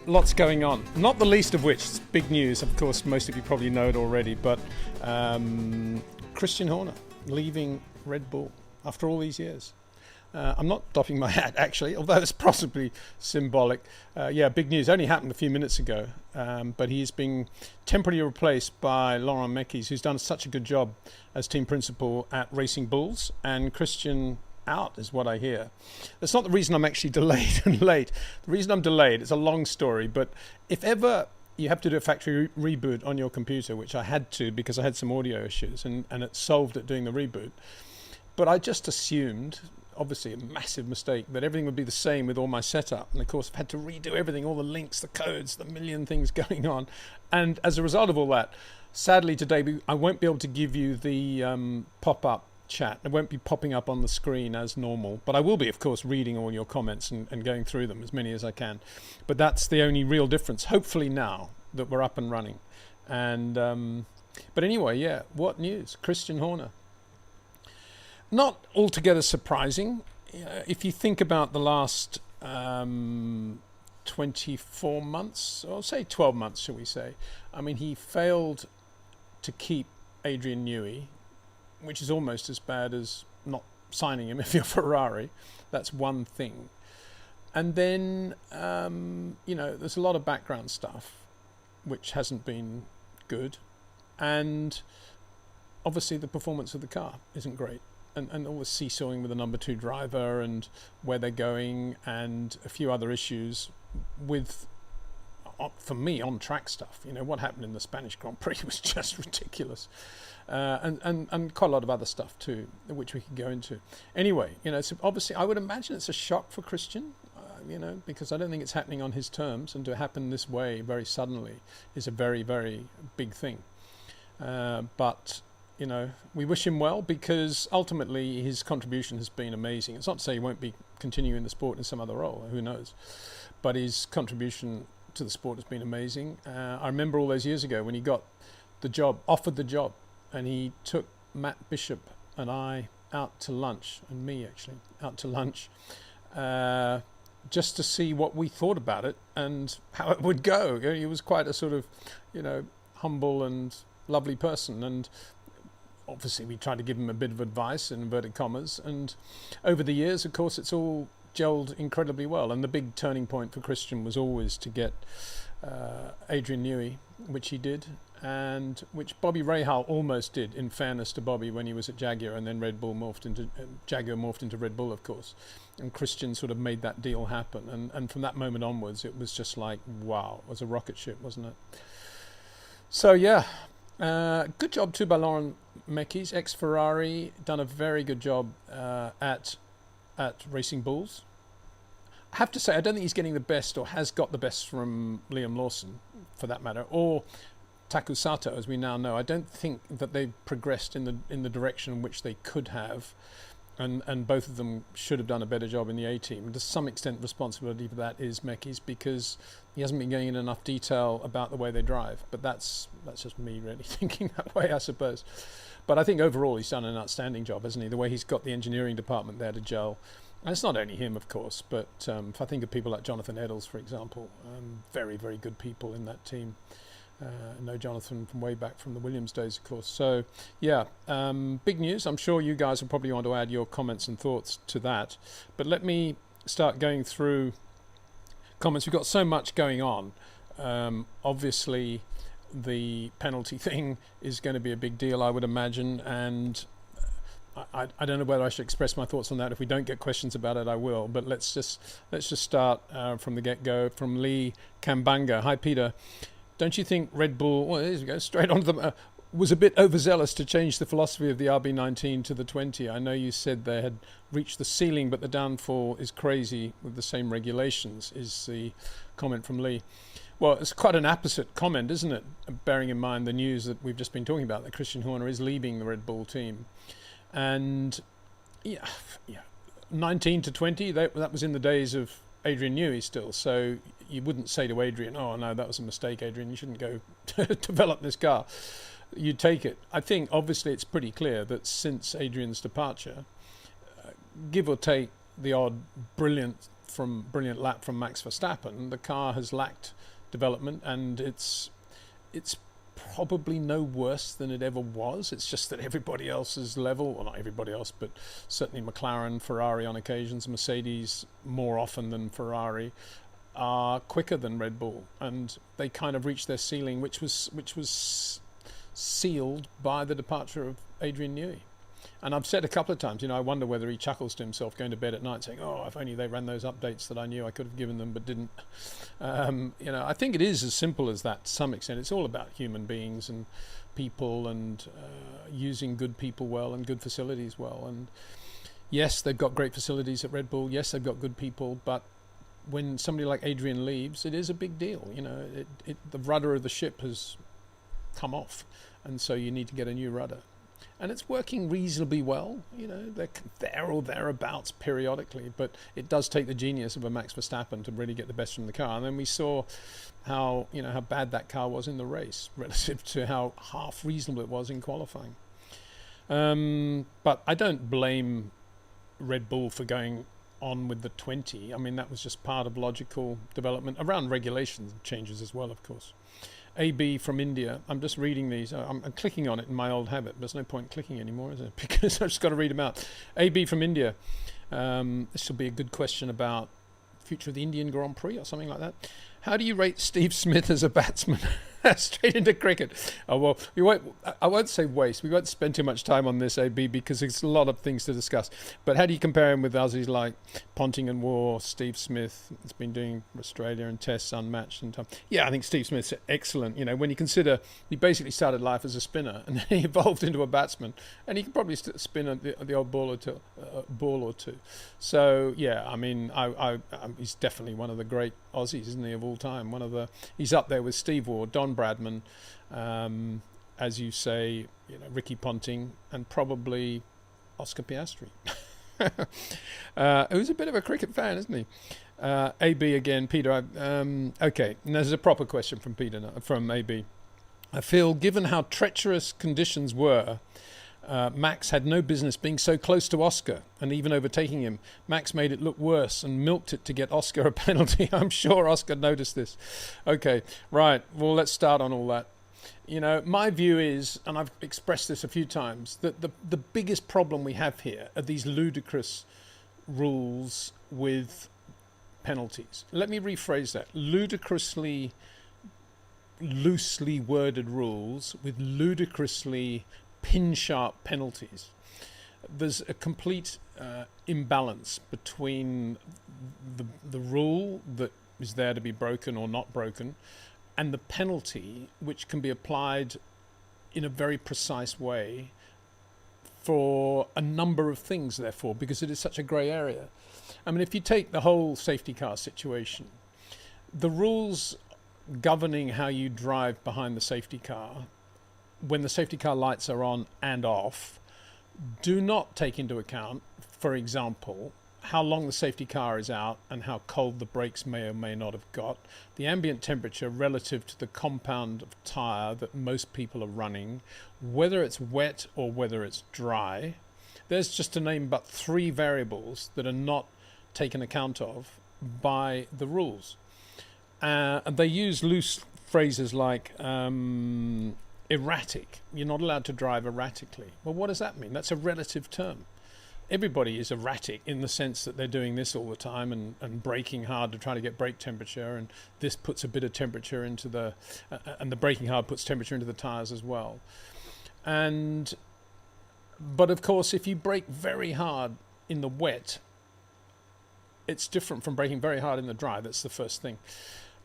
lots going on. Not the least of which is big news. Of course, most of you probably know it already, but Christian Horner leaving Red Bull after all these years. I'm not doffing my hat, actually, although it's possibly symbolic. Yeah, big news. Only happened a few minutes ago, but he's being temporarily replaced by Laurent Mekies, who's done such a good job as team principal at Racing Bulls, and Christian out is what I hear. That's not the reason I'm actually delayed and late. The reason I'm delayed, it's a long story, but if ever you have to do a factory reboot on your computer, which I had to because I had some audio issues, and it solved it doing the reboot, but I just assumed, obviously a massive mistake, that everything would be the same with all my setup, and of course I've had to redo everything, all the links, the codes, the million things going on, and as a result of all that, sadly today I won't be able to give you the pop-up chat. It won't be popping up on the screen as normal, but I will be, of course, reading all your comments and going through them, as many as I can. But that's the only real difference, hopefully, now that we're up and running. And but anyway, yeah, what news? Christian Horner. Not altogether surprising. If you think about the last 24 months, or say 12 months, shall we say, I mean, he failed to keep Adrian Newey, which is almost as bad as not signing him if you're Ferrari. That's one thing. And then, there's a lot of background stuff which hasn't been good. And obviously the performance of the car isn't great. And all the seesawing with the number 2 driver and where they're going and a few other issues with, for me, on-track stuff. What happened in the Spanish Grand Prix was just ridiculous. And quite a lot of other stuff too, which we could go into. Anyway, so obviously I would imagine it's a shock for Christian, because I don't think it's happening on his terms, and to happen this way very suddenly is a very, very big thing. But we wish him well, because ultimately his contribution has been amazing. It's not to say he won't be continuing the sport in some other role, who knows, but his contribution to the sport has been amazing. I remember all those years ago when he got the job, offered the job, and he took Matt Bishop and I out to lunch, and me actually, out to lunch, just to see what we thought about it and how it would go. He was quite a sort of, humble and lovely person, and obviously we tried to give him a bit of advice in inverted commas, and over the years, of course, it's all gelled incredibly well. And the big turning point for Christian was always to get Adrian Newey, which he did, and which Bobby Rahal almost did, in fairness to Bobby, when he was at Jaguar, and then Jaguar morphed into Red Bull, of course, and Christian sort of made that deal happen, and from that moment onwards it was just like, wow, it was a rocket ship, wasn't it? So yeah, good job too by Laurent Mekies, ex-Ferrari, done a very good job at Racing Bulls. I have to say, I don't think he's getting the best, or has got the best, from Liam Lawson, for that matter, or Taku Sato, as we now know. I don't think that they've progressed in the direction in which they could have, and both of them should have done a better job in the A team. To some extent, responsibility for that is Mekies, because he hasn't been going in enough detail about the way they drive. But that's just me really thinking that way, I suppose. But I think overall he's done an outstanding job, hasn't he? The way he's got the engineering department there to gel. And it's not only him, of course, but if I think of people like Jonathan Eddles, for example, very, very good people in that team. I know Jonathan from way back from the Williams days, of course. So, yeah, big news. I'm sure you guys will probably want to add your comments and thoughts to that. But let me start going through comments. We've got so much going on. Obviously, the penalty thing is going to be a big deal, I would imagine, and I don't know whether I should express my thoughts on that. If we don't get questions about it, I will. But let's just start from the get-go. From Lee Kambanga. Hi, Peter. Don't you think Red Bull, well, there we go, straight on to them, was a bit overzealous to change the philosophy of the RB19 to the 20? I know you said they had reached the ceiling, but the downfall is crazy with the same regulations, is the comment from Lee. Well, it's quite an opposite comment, isn't it? Bearing in mind the news that we've just been talking about, that Christian Horner is leaving the Red Bull team. And yeah, 19 to 20, that was in the days of Adrian Newey still. So you wouldn't say to Adrian, oh no, that was a mistake, Adrian, you shouldn't go to develop this car. You'd take it. I think obviously it's pretty clear that since Adrian's departure, give or take the odd brilliant brilliant lap from Max Verstappen, the car has lacked development, and it's probably no worse than it ever was. It's just that everybody else's level, well, not everybody else, but certainly McLaren, Ferrari on occasions, Mercedes more often than Ferrari, are quicker than Red Bull, and they kind of reached their ceiling, which was sealed by the departure of Adrian Newey. And I've said a couple of times, I wonder whether he chuckles to himself going to bed at night saying, oh, if only they ran those updates that I knew I could have given them but didn't. I think it is as simple as that to some extent. It's all about human beings and people, and using good people well and good facilities well. And yes, they've got great facilities at Red Bull. Yes, they've got good people. But when somebody like Adrian leaves, it is a big deal. The rudder of the ship has come off. And so you need to get a new rudder. And it's working reasonably well, they're there or thereabouts periodically, but it does take the genius of a Max Verstappen to really get the best from the car. And then we saw how bad that car was in the race relative to how half reasonable it was in qualifying. But I don't blame Red Bull for going on with the 20. I mean, that was just part of logical development around regulations changes as well, of course. AB from India. I'm just reading these. I'm clicking on it in my old habit. There's no point clicking anymore, is it? Because I've just got to read them out. AB from India. This will be a good question about future of the Indian Grand Prix or something like that. How do you rate Steve Smith as a batsman? Straight into cricket. Oh, well, I won't say waste. We won't spend too much time on this, AB, because it's a lot of things to discuss. But how do you compare him with Aussies like Ponting and Waugh, Steve Smith? It's been doing Australia and Tests unmatched. And yeah, I think Steve Smith's excellent. When you consider he basically started life as a spinner and then he evolved into a batsman, and he can probably spin the odd ball or two. So yeah, I mean, he's definitely one of the great Aussies, isn't he, of all time? He's up there with Steve Waugh, Don Bradman, as you say, Ricky Ponting, and probably Oscar Piastri, who's a bit of a cricket fan, isn't he? AB again, Peter. Okay, and there's a proper question from Peter from AB. I feel, given how treacherous conditions were, Max had no business being so close to Oscar and even overtaking him. Max made it look worse and milked it to get Oscar a penalty. I'm sure Oscar noticed this. Okay, right. Well, let's start on all that. My view is, and I've expressed this a few times, that the biggest problem we have here are these ludicrous rules with penalties. Let me rephrase that. Ludicrously loosely worded rules with ludicrously pin-sharp penalties. There's a complete imbalance between the rule that is there to be broken or not broken and the penalty, which can be applied in a very precise way for a number of things, therefore, because it is such a grey area. I mean, if you take the whole safety car situation, the rules governing how you drive behind the safety car when the safety car lights are on and off do not take into account, for example, how long the safety car is out and how cold the brakes may or may not have got, the ambient temperature relative to the compound of tyre that most people are running, whether it's wet or whether it's dry. There's, just to name but 3 variables that are not taken account of by the rules. And they use loose phrases like erratic. You're not allowed to drive erratically. Well, what does that mean? That's a relative term. Everybody is erratic in the sense that they're doing this all the time and braking hard to try to get brake temperature, and this puts a bit of temperature into and the braking hard puts temperature into the tyres as well. But of course, if you brake very hard in the wet, it's different from braking very hard in the dry. That's the first thing.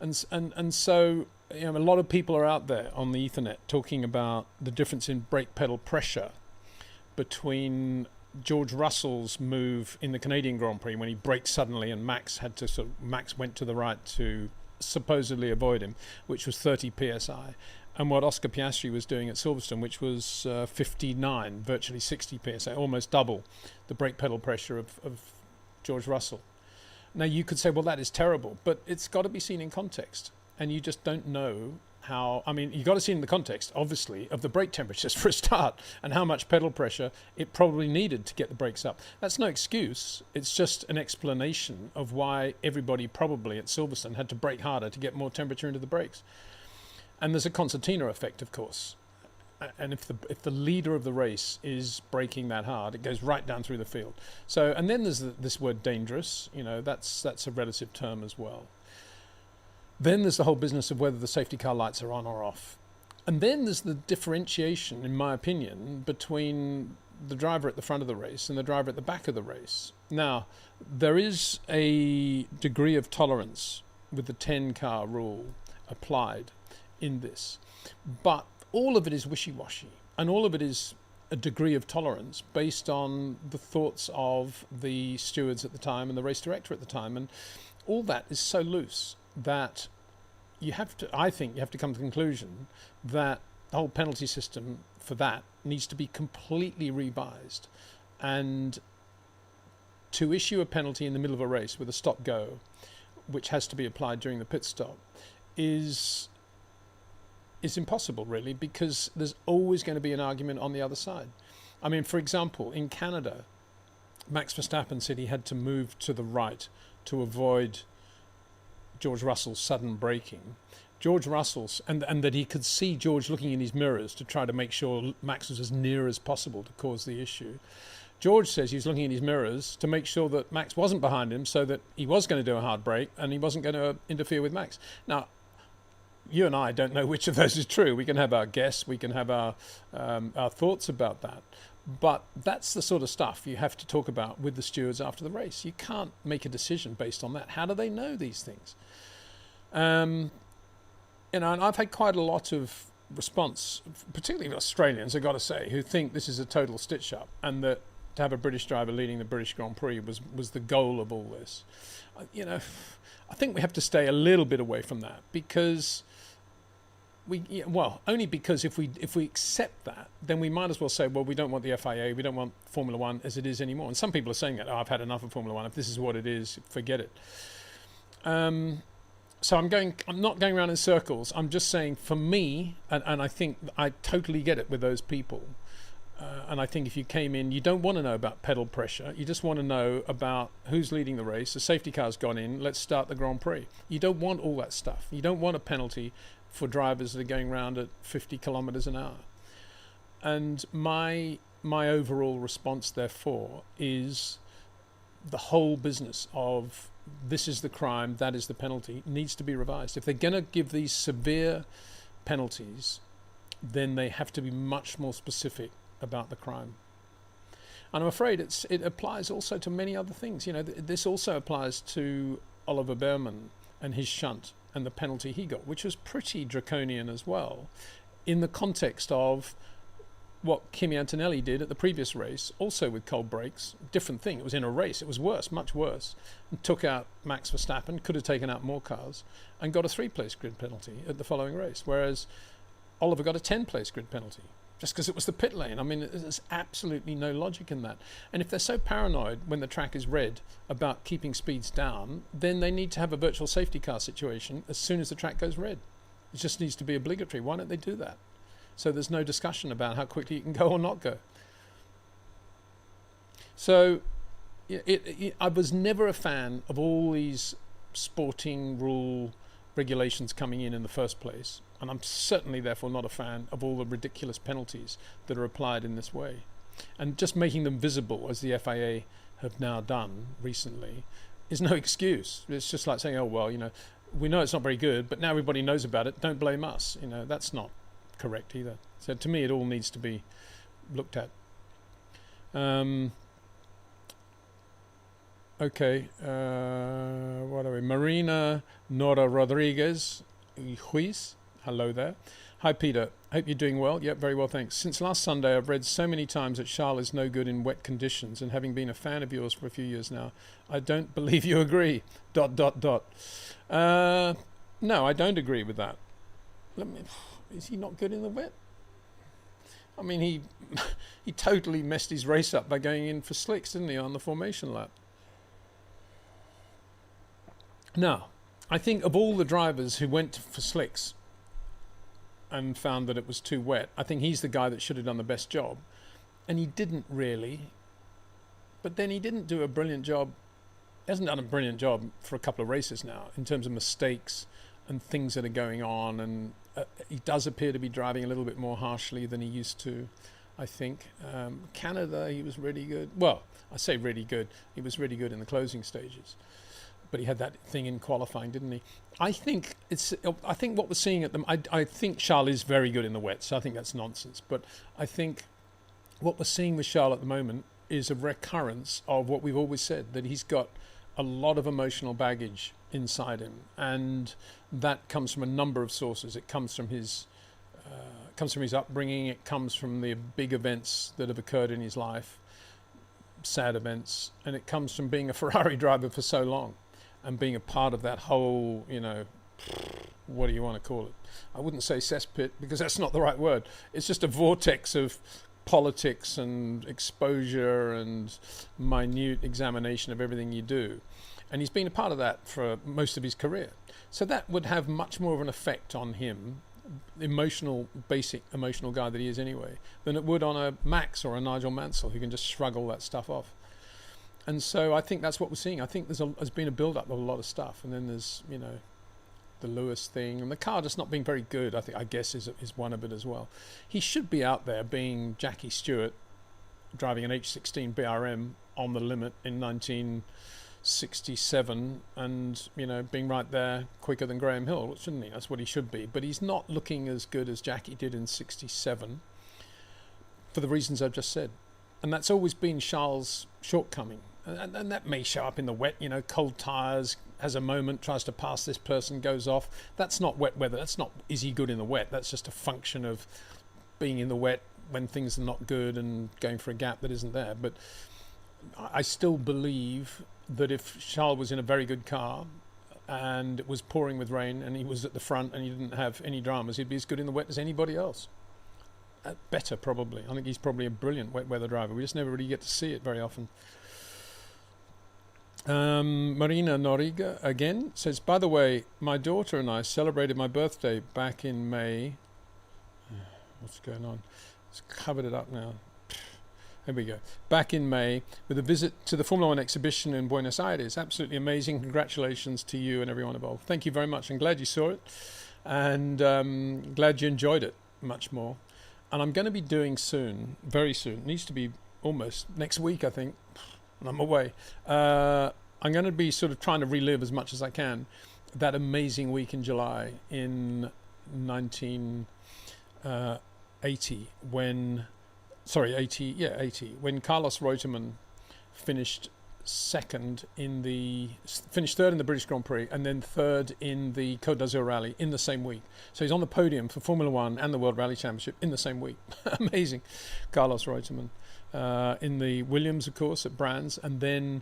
And so a lot of people are out there on the Ethernet talking about the difference in brake pedal pressure between George Russell's move in the Canadian Grand Prix when he braked suddenly and Max went to the right to supposedly avoid him, which was 30 psi, and what Oscar Piastri was doing at Silverstone, which was 59, virtually 60 psi, almost double the brake pedal pressure of George Russell. Now, you could say, well, that is terrible, but it's got to be seen in context. And you just don't know how, I mean, you've got to see in the context, obviously, of the brake temperatures for a start and how much pedal pressure it probably needed to get the brakes up. That's no excuse. It's just an explanation of why everybody probably at Silverstone had to brake harder to get more temperature into the brakes. And there's a concertina effect, of course. And if the leader of the race is braking that hard, it goes right down through the field. So, and then there's this word dangerous, you know, that's a relative term as well. Then there's the whole business of whether the safety car lights are on or off. And then there's the differentiation, in my opinion, between the driver at the front of the race and the driver at the back of the race. Now, there is a degree of tolerance with the 10-car rule applied in this. But all of it is wishy-washy, and all of it is a degree of tolerance based on the thoughts of the stewards at the time and the race director at the time. And all that is so loose that I think you have to come to the conclusion that the whole penalty system for that needs to be completely revised. And to issue a penalty in the middle of a race with a stop-go, which has to be applied during the pit stop, is impossible, really, because there's always going to be an argument on the other side. I mean, for example, in Canada, Max Verstappen said he had to move to the right to avoid George Russell's sudden braking. George Russell's, and that he could see George looking in his mirrors to try to make sure Max was as near as possible to cause the issue. George says he was looking in his mirrors to make sure that Max wasn't behind him, so that he was going to do a hard brake and he wasn't going to interfere with Max. Now, you and I don't know which of those is true. We can have our guess, we can have our thoughts about that. But that's the sort of stuff you have to talk about with the stewards after the race. You can't make a decision based on that. How do they know these things? And I've had quite a lot of response, particularly Australians, I've got to say, who think this is a total stitch-up, and that to have a British driver leading the British Grand Prix was the goal of all this. You know, I think we have to stay a little bit away from that, because only because if we accept that, then we might as well say, well, we don't want the FIA, we don't want Formula One as it is anymore. And some people are saying that, I've had enough of Formula One. If this is what it is, forget it. So I'm not going around in circles. I'm just saying, for me, and I think I totally get it with those people. And I think if you came in, you don't want to know about pedal pressure. You just want to know about who's leading the race. The safety car's gone in. Let's start the Grand Prix. You don't want all that stuff. You don't want a penalty for drivers that are going around at 50 kilometers an hour. And my overall response, therefore, is the whole business of this is the crime, that is the penalty, needs to be revised. If they're going to give these severe penalties, then they have to be much more specific about the crime. And I'm afraid it applies also to many other things. You know, this also applies to Oliver Behrman and his shunt and the penalty he got, which was pretty draconian as well, in the context of what Kimi Antonelli did at the previous race, also with cold brakes. Different thing. It was in a race. It was worse, much worse. And took out Max Verstappen, could have taken out more cars, and got a 3-place grid penalty at the following race, whereas Oliver got a 10-place grid penalty just because it was the pit lane. I mean, there's absolutely no logic in that. And if they're so paranoid when the track is red about keeping speeds down, then they need to have a virtual safety car situation as soon as the track goes red. It just needs to be obligatory. Why don't they do that? So there's no discussion about how quickly you can go or not go. So I was never a fan of all these sporting rule regulations coming in the first place. And I'm certainly, therefore, not a fan of all the ridiculous penalties that are applied in this way. And just making them visible, as the FIA have now done recently, is no excuse. It's just like saying, oh, well, you know, we know it's not very good, but now everybody knows about it. Don't blame us. You know, that's not correct either. So to me, it all needs to be looked at. Okay, what are we? Marina Nora Rodriguez Huiz. Hello there. Hi, Peter. Hope you're doing well. Yep, very well, thanks. Since last Sunday, I've read so many times that Charles is no good in wet conditions, and having been a fan of yours for a few years now, I don't believe you agree. ... No, I don't agree with that. Is he not good in the wet? I mean, he totally messed his race up by going in for slicks, didn't he, on the formation lap? Now, I think of all the drivers who went for slicks, and found that it was too wet. I think he's the guy that should have done the best job, and he didn't really. But then he didn't do a brilliant job. He hasn't done a brilliant job for a couple of races now in terms of mistakes and things that are going on, and he does appear to be driving a little bit more harshly than he used to, I think. Canada, he was really good. Well, I say really good. He was really good in the closing stages, but he had that thing in qualifying, didn't he? I think what we're seeing at them. I think Charles is very good in the wet, so I think that's nonsense. But I think what we're seeing with Charles at the moment is a recurrence of what we've always said, that he's got a lot of emotional baggage inside him, and that comes from a number of sources. It comes from his upbringing. It comes from the big events that have occurred in his life, sad events, and it comes from being a Ferrari driver for so long and being a part of that whole, what do you want to call it? I wouldn't say cesspit, because that's not the right word. It's just a vortex of politics and exposure and minute examination of everything you do. And he's been a part of that for most of his career. So that would have much more of an effect on him, basic emotional guy that he is anyway, than it would on a Max or a Nigel Mansell, who can just shrug all that stuff off. And so I think that's what we're seeing. I think there's been a build-up of a lot of stuff. And then there's, the Lewis thing, and the car just not being very good, I guess is one of it as well. He should be out there being Jackie Stewart, driving an H16 BRM on the limit in 1967, and being right there quicker than Graham Hill, shouldn't he? That's what he should be. But he's not looking as good as Jackie did in 67 for the reasons I've just said, and that's always been Charles' shortcoming. And that may show up in the wet, cold tyres, has a moment, tries to pass this person, goes off. That's not wet weather. That's not, is he good in the wet? That's just a function of being in the wet when things are not good and going for a gap that isn't there. But I still believe that if Charles was in a very good car and it was pouring with rain and he was at the front and he didn't have any dramas, he'd be as good in the wet as anybody else. Better, probably. I think he's probably a brilliant wet weather driver. We just never really get to see it very often. Marina Noriga again says, by the way, my daughter and I celebrated my birthday back in May. What's going on? It's covered it up now. Here we go. Back in May with a visit to the Formula One exhibition in Buenos Aires. Absolutely amazing. Congratulations to you and everyone involved. Thank you very much. I'm glad you saw it, and glad you enjoyed it much more. And I'm going to be doing soon, very soon, it needs to be almost next week, I think, and I'm away. I'm going to be sort of trying to relive as much as I can that amazing week in July in 1980 when Carlos Reutemann finished third in the British Grand Prix and then third in the Côte d'Azur Rally in the same week. So he's on the podium for Formula One and the World Rally Championship in the same week. Amazing. Carlos Reutemann. In the Williams, of course, at Brands, and then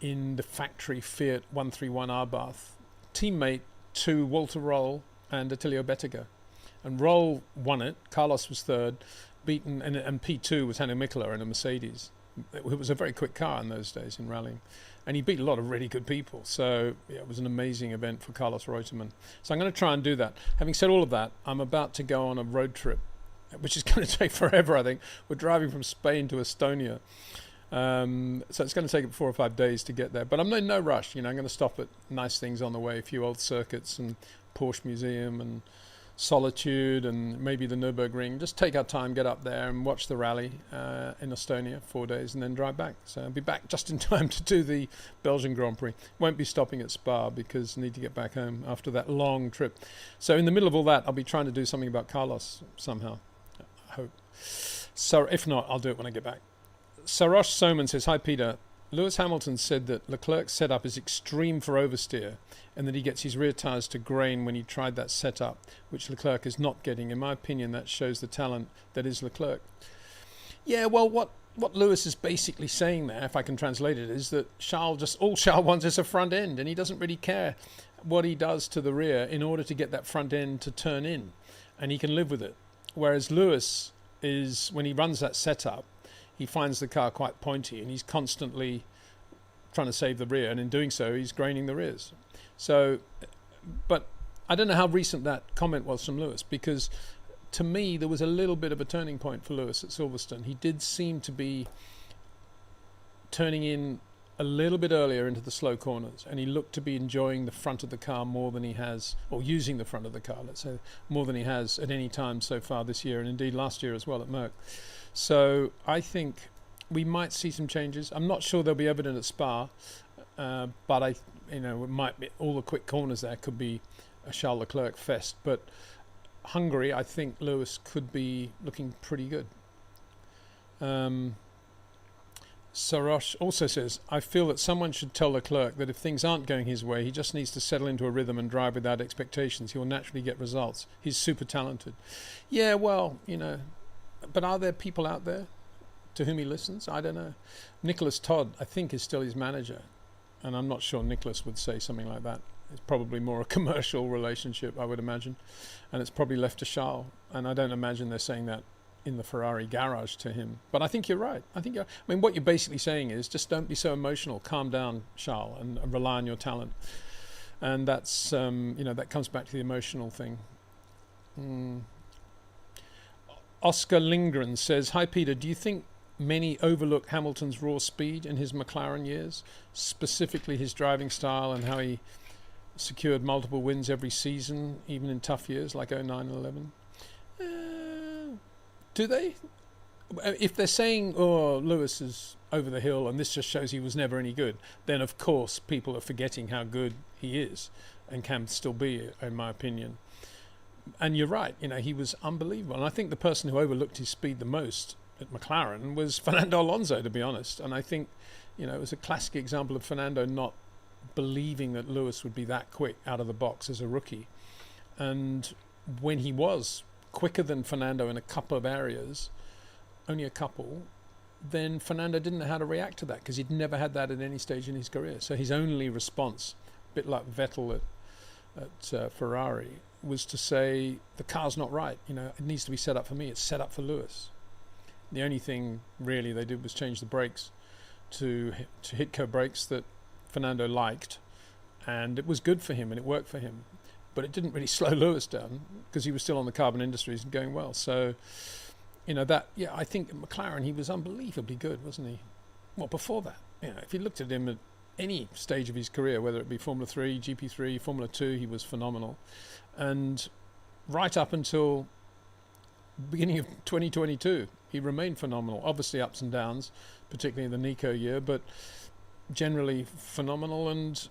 in the factory Fiat 131 Arbath, teammate to Walter Roll and Attilio Bettiger. And Roll won it, Carlos was third, beaten, and P2 was Hanno Mikkola in a Mercedes. It was a very quick car in those days in rallying, and he beat a lot of really good people. So yeah, it was an amazing event for Carlos Reutemann. So I'm going to try and do that. Having said all of that, I'm about to go on a road trip, which is going to take forever, I think. We're driving from Spain to Estonia. So it's going to take 4 or 5 days to get there. But I'm in no rush. I'm going to stop at nice things on the way, a few old circuits and Porsche Museum and Solitude and maybe the Nürburgring. Just take our time, get up there and watch the rally in Estonia, 4 days, and then drive back. So I'll be back just in time to do the Belgian Grand Prix. Won't be stopping at Spa because I need to get back home after that long trip. So in the middle of all that, I'll be trying to do something about Carlos somehow. I hope. So if not, I'll do it when I get back. Sarosh Soman says, hi Peter. Lewis Hamilton said that Leclerc's setup is extreme for oversteer and that he gets his rear tyres to grain when he tried that setup, which Leclerc is not getting. In my opinion, that shows the talent that is Leclerc. Yeah, well, what Lewis is basically saying there, if I can translate it, is that all Charles wants is a front end, and he doesn't really care what he does to the rear in order to get that front end to turn in, and he can live with it. Whereas Lewis is, when he runs that setup, he finds the car quite pointy and he's constantly trying to save the rear, and in doing so he's graining the rears. So, but I don't know how recent that comment was from Lewis, because to me, there was a little bit of a turning point for Lewis at Silverstone. He did seem to be turning in a little bit earlier into the slow corners, and he looked to be enjoying the front of the car more than he has, or using the front of the car, let's say, more than he has at any time so far this year, and indeed last year as well at Merck. So I think we might see some changes. I'm not sure they'll be evident at Spa, but it might be all the quick corners there could be a Charles Leclerc fest. But Hungary, I think Lewis could be looking pretty good. Sarosh also says, I feel that someone should tell Leclerc that if things aren't going his way, he just needs to settle into a rhythm and drive without expectations. He will naturally get results. He's super talented. Yeah, well, but are there people out there to whom he listens? I don't know. Nicholas Todd, I think, is still his manager, and I'm not sure Nicholas would say something like that. It's probably more a commercial relationship, I would imagine, and it's probably left to Charles, and I don't imagine they're saying that in the Ferrari garage to him. But I think you're right. What you're basically saying is just don't be so emotional. Calm down, Charles, and rely on your talent. And that's that comes back to the emotional thing. Oscar Lindgren says, hi Peter, do you think many overlook Hamilton's raw speed in his McLaren years, specifically his driving style and how he secured multiple wins every season, even in tough years like 09 and 11? Do they? If they're saying, Lewis is over the hill and this just shows he was never any good, then of course people are forgetting how good he is and can still be, in my opinion. And you're right, he was unbelievable. And I think the person who overlooked his speed the most at McLaren was Fernando Alonso, to be honest. And I think, it was a classic example of Fernando not believing that Lewis would be that quick out of the box as a rookie. And when he was quicker than Fernando in a couple of areas, only a couple, then Fernando didn't know how to react to that because he'd never had that at any stage in his career. So his only response, a bit like Vettel at Ferrari, was to say, the car's not right, it needs to be set up for me, it's set up for Lewis. The only thing really they did was change the brakes to Hitco brakes that Fernando liked, and it was good for him and it worked for him. But it didn't really slow Lewis down because he was still on the carbon industries and going well. So, I think at McLaren he was unbelievably good, wasn't he? Well, before that, if you looked at him at any stage of his career, whether it be Formula 3, GP3, Formula 2, he was phenomenal. And right up until beginning of 2022, he remained phenomenal. Obviously ups and downs, particularly in the Nico year, but generally phenomenal and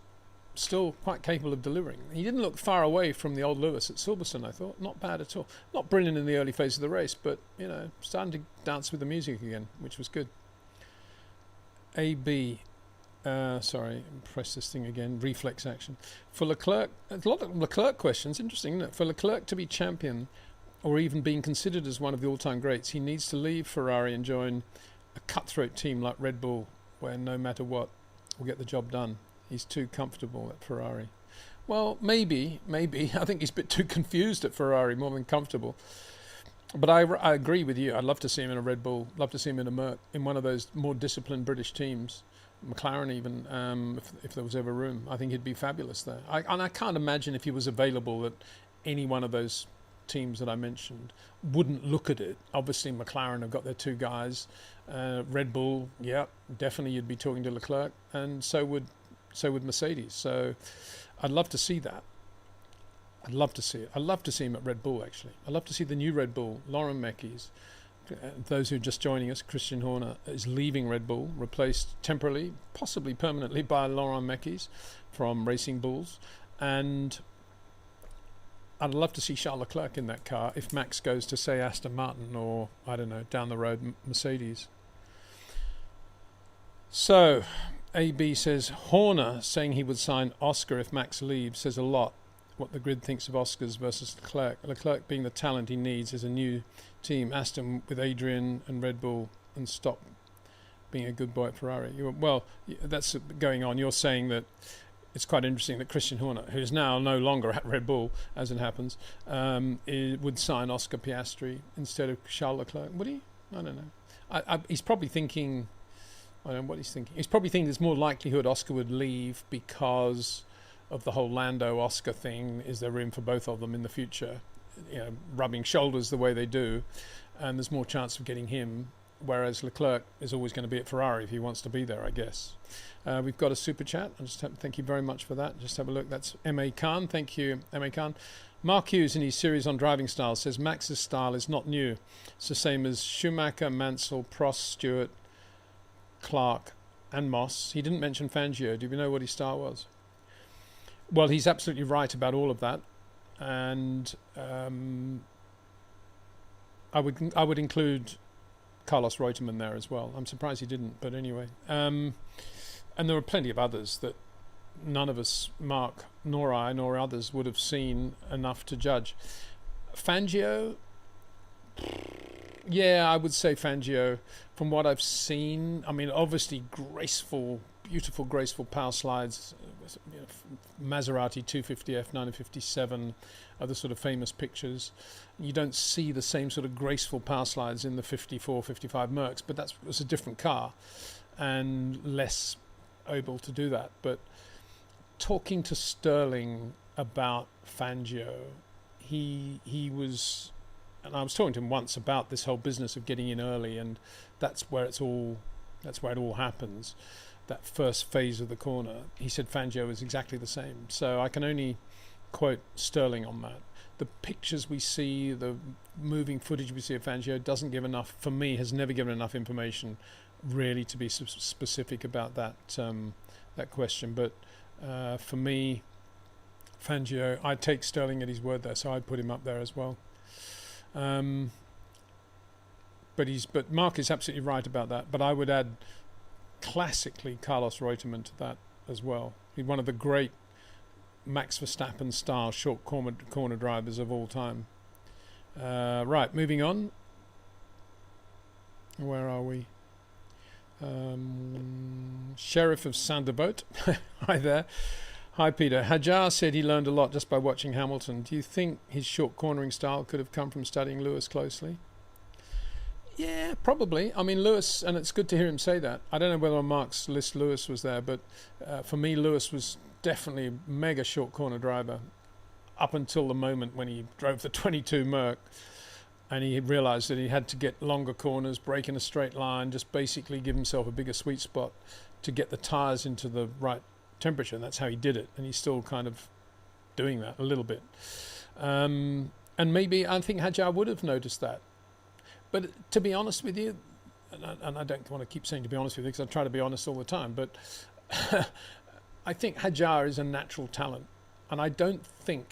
still quite capable of delivering. He didn't look far away from the old Lewis at Silverstone, I thought. Not bad at all. Not brilliant in the early phase of the race, but, starting to dance with the music again, which was good. AB, press this thing again, reflex action. For Leclerc, a lot of Leclerc questions, interesting, isn't it? For Leclerc to be champion, or even being considered as one of the all-time greats, he needs to leave Ferrari and join a cutthroat team like Red Bull, where no matter what, will get the job done. He's too comfortable at Ferrari. Well, maybe. I think he's a bit too confused at Ferrari more than comfortable. But I agree with you. I'd love to see him in a Red Bull. Love to see him in a Merc, in one of those more disciplined British teams. McLaren even, if there was ever room. I think he'd be fabulous there. I can't imagine if he was available that any one of those teams that I mentioned wouldn't look at it. Obviously, McLaren have got their two guys. Red Bull, yeah, definitely you'd be talking to Leclerc. And so would Mercedes. So I'd love to see that. I'd love to see it. I'd love to see him at Red Bull, actually. I'd love to see the new Red Bull, Lauren Meckies. Those who are just joining us, Christian Horner is leaving Red Bull, replaced temporarily, possibly permanently, by Laurent Meckies from Racing Bulls. And I'd love to see Charles Leclerc in that car if Max goes to, say, Aston Martin or, I don't know, down the road, Mercedes. So, AB says, Horner saying he would sign Oscar if Max leaves says a lot. What the grid thinks of Oscars versus Leclerc. Leclerc being the talent he needs is a new team. Aston with Adrian and Red Bull, and stop being a good boy at Ferrari. Well, that's going on. You're saying that it's quite interesting that Christian Horner, who is now no longer at Red Bull, as it happens, would sign Oscar Piastri instead of Charles Leclerc. Would he? I don't know. He's probably thinking, I don't know what he's thinking. He's probably thinking there's more likelihood Oscar would leave because of the whole Lando Oscar thing. Is there room for both of them in the future? rubbing shoulders the way they do, and there's more chance of getting him. Whereas Leclerc is always going to be at Ferrari if he wants to be there, I guess. We've got a super chat. Thank you very much for that. Just have a look. That's M.A. Khan. Thank you, M.A. Khan. Mark Hughes in his series on driving style says Max's style is not new. It's the same as Schumacher, Mansell, Prost, Stewart, Clark and Moss. He didn't mention Fangio. Do we know what his style was? Well, he's absolutely right about all of that. And I would include Carlos Reutemann there as well. I'm surprised he didn't, but anyway. And there were plenty of others that none of us, Mark, nor I, nor others, would have seen enough to judge. Fangio, yeah, I would say Fangio. From what I've seen, I mean, obviously beautiful, graceful power slides. Maserati 250F, 957 are the sort of famous pictures. You don't see the same sort of graceful power slides in the 54, 55 Mercs, but that was a different car and less able to do that. But talking to Sterling about Fangio, he was, and I was talking to him once about this whole business of getting in early, and that's where it all happens. That first phase of the corner, he said Fangio was exactly the same. So I can only quote Sterling on that. The pictures we see, the moving footage we see of Fangio doesn't give enough, for me, has never given enough information really to be specific about that question. But for me, Fangio, I'd take Sterling at his word there, so I'd put him up there as well. But Mark is absolutely right about that. But I would add classically Carlos Reutemann to that as well. He's one of the great Max Verstappen style short corner drivers of all time. Right, moving on. Where are we? Sheriff of Sanderboat. Hi there. Hi Peter. Hajar said he learned a lot just by watching Hamilton. Do you think his short cornering style could have come from studying Lewis closely? Yeah, probably. I mean, Lewis, and it's good to hear him say that. I don't know whether on Mark's list Lewis was there, but for me, Lewis was definitely a mega short corner driver up until the moment when he drove the 22 Merc and he realized that he had to get longer corners, brake in a straight line, just basically give himself a bigger sweet spot to get the tires into the right temperature, and that's how he did it. And he's still kind of doing that a little bit. And maybe I think Hajar would have noticed that. But to be honest with you, and I don't want to keep saying to be honest with you because I try to be honest all the time, but I think Hajar is a natural talent. And I think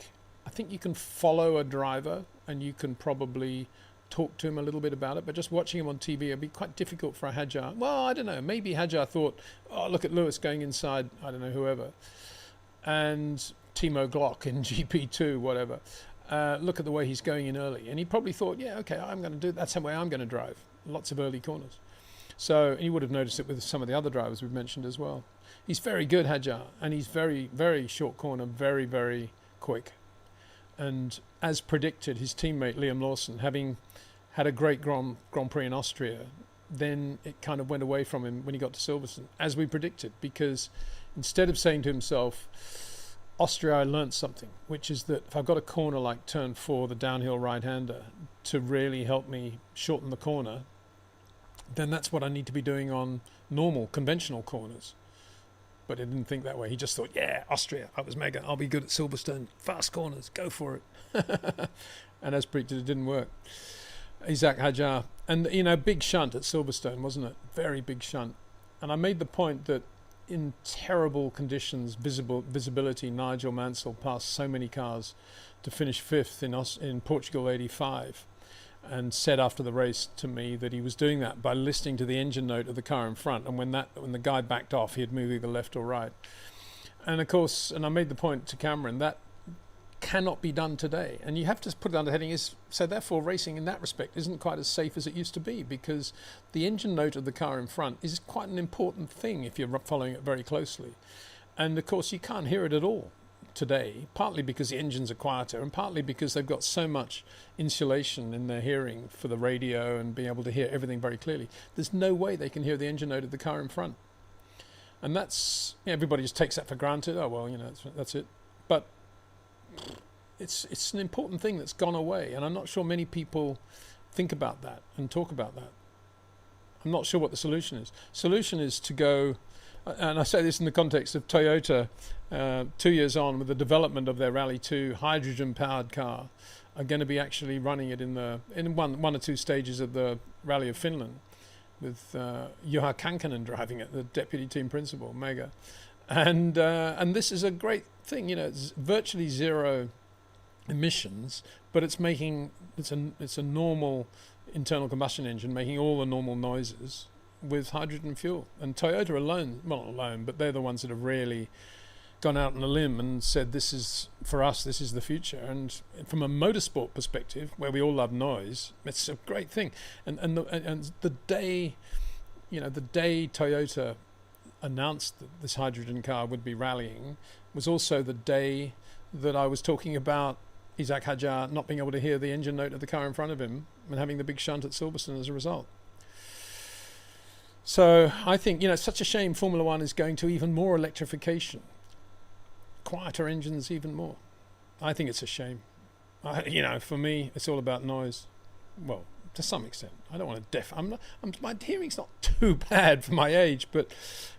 you can follow a driver and you can probably talk to him a little bit about it, but just watching him on TV, it'd be quite difficult for a Hajar. Well, I don't know. Maybe Hajar thought, oh, look at Lewis going inside, I don't know, whoever. And Timo Glock in GP2, whatever. Look at the way he's going in early. And he probably thought, yeah, okay, that's the way I'm going to drive. Lots of early corners. So he would have noticed it with some of the other drivers we've mentioned as well. He's very good, Hajar, and he's very, very short corner, very, very quick. And as predicted, his teammate Liam Lawson, having had a great Grand Prix in Austria, then it kind of went away from him when he got to Silverstone, as we predicted, because instead of saying to himself, Austria, I learnt something, which is that if I've got a corner like turn 4, the downhill right-hander, to really help me shorten the corner, then that's what I need to be doing on normal, conventional corners. But he didn't think that way. He just thought, yeah, Austria, I was mega. I'll be good at Silverstone. Fast corners, go for it. And as predicted, it didn't work. Isaac Hajar. And, big shunt at Silverstone, wasn't it? Very big shunt. And I made the point that in terrible conditions, visibility, Nigel Mansell passed so many cars to finish 5th in Portugal 85. And said after the race to me that he was doing that by listening to the engine note of the car in front, and when the guy backed off, he'd move either left or right. And of course, and I made the point to Cameron, that cannot be done today. And you have to put it under heading is, so therefore racing in that respect isn't quite as safe as it used to be, because the engine note of the car in front is quite an important thing if you're following it very closely. And of course, you can't hear it at all today, partly because the engines are quieter and partly because they've got so much insulation in their hearing for the radio and being able to hear everything very clearly. There's no way they can hear the engine note of the car in front. And that's, everybody just takes that for granted. Oh, well, that's it. But it's an important thing that's gone away, and I'm not sure many people think about that and talk about that. I'm not sure what the solution is. Solution is to go, and I say this in the context of Toyota, 2 years on with the development of their Rally 2 hydrogen-powered car, are going to be actually running it in one or two stages of the Rally of Finland, with Juha Kankinen driving it, the deputy team principal, mega, and this is a great thing. It's virtually zero emissions, but it's a normal internal combustion engine making all the normal noises with hydrogen fuel. And Toyota alone, well, not alone, but they're the ones that have really gone out on a limb and said, this is, for us, this is the future. And from a motorsport perspective, where we all love noise, it's a great thing. And the day Toyota announced that this hydrogen car would be rallying was also the day that I was talking about Isaac Hadjar not being able to hear the engine note of the car in front of him and having the big shunt at Silverstone as a result. So I think, it's such a shame Formula One is going to even more electrification, quieter engines even more. I think it's a shame. For me, it's all about noise. Well, to some extent. I don't want to my hearing's not too bad for my age, but,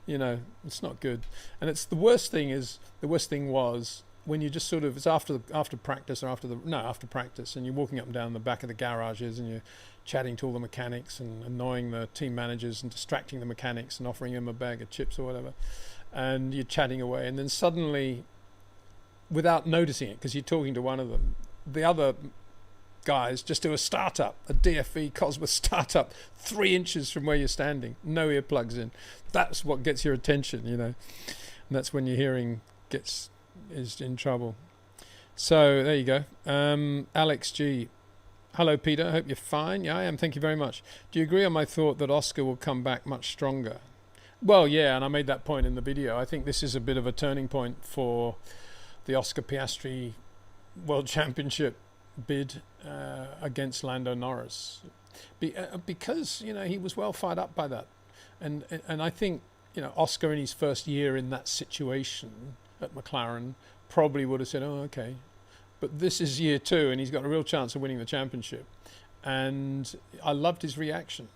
it's not good. And the worst thing was when you just sort of, it's after practice, after practice, and you're walking up and down the back of the garages and you're chatting to all the mechanics and annoying the team managers and distracting the mechanics and offering them a bag of chips or whatever, and you're chatting away, and then suddenly, without noticing it, because you're talking to one of them, the other guys just do a startup, a DFV Cosworth startup 3 inches from where you're standing, no earplugs in. That's what gets your attention, and that's when your hearing is in trouble. So there you go. Alex G. Hello, Peter. I hope you're fine. Yeah, I am. Thank you very much. Do you agree on my thought that Oscar will come back much stronger? Well, yeah, and I made that point in the video. I think this is a bit of a turning point for the Oscar Piastri World Championship bid against Lando Norris, because he was well fired up by that, and I think Oscar in his first year in that situation at McLaren probably would have said, oh, okay, but this is year 2 and he's got a real chance of winning the championship. And I loved his reaction.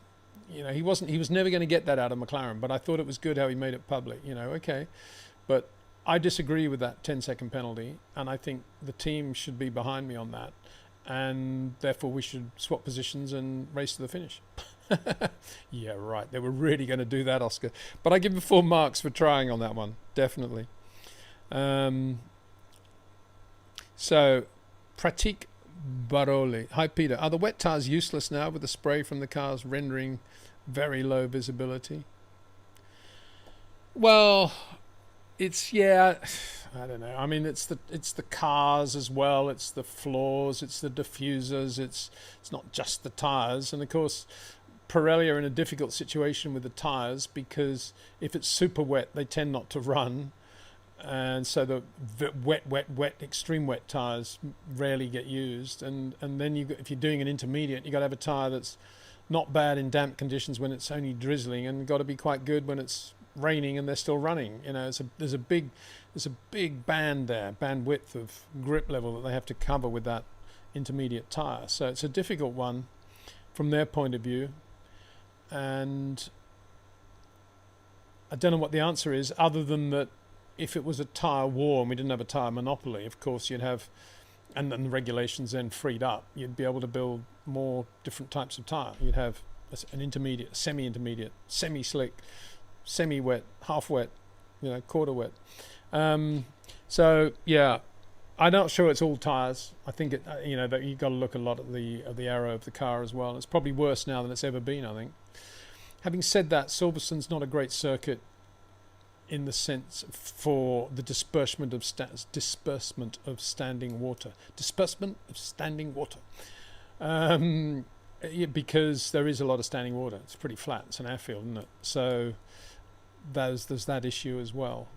He was never going to get that out of McLaren, but I thought it was good how he made it public. Okay, but I disagree with that 10-second penalty, and I think the team should be behind me on that, and therefore we should swap positions and race to the finish. Yeah, right. They were really going to do that, Oscar. But I give him 4 marks for trying on that one, definitely. So, Pratik Baroli. Hi, Peter. Are the wet tires useless now with the spray from the cars rendering very low visibility? Well, I don't know. I mean, it's the cars as well. It's the floors. It's the diffusers. It's not just the tires. And of course, Pirelli are in a difficult situation with the tires because if it's super wet, they tend not to run. And so the wet, extreme wet tires rarely get used. And then if you're doing an intermediate, you got to have a tire that's not bad in damp conditions when it's only drizzling, and got to be quite good when it's raining and they're still running. There's a big bandwidth of grip level that they have to cover with that intermediate tire. So it's a difficult one from their point of view. And I don't know what the answer is, other than that if it was a tyre war and we didn't have a tyre monopoly, of course you'd have, and then the regulations then freed up, you'd be able to build more different types of tyre. You'd have an intermediate, semi-intermediate, semi-slick, semi-wet, half-wet, quarter wet. So yeah, I'm not sure it's all tyres. I think that you've got to look a lot at the aero of the car as well. It's probably worse now than it's ever been, I think. Having said that, Silverstone's not a great circuit in the sense for the disbursement of standing water. Because there is a lot of standing water. It's pretty flat. It's an airfield, isn't it? So there's that issue as well.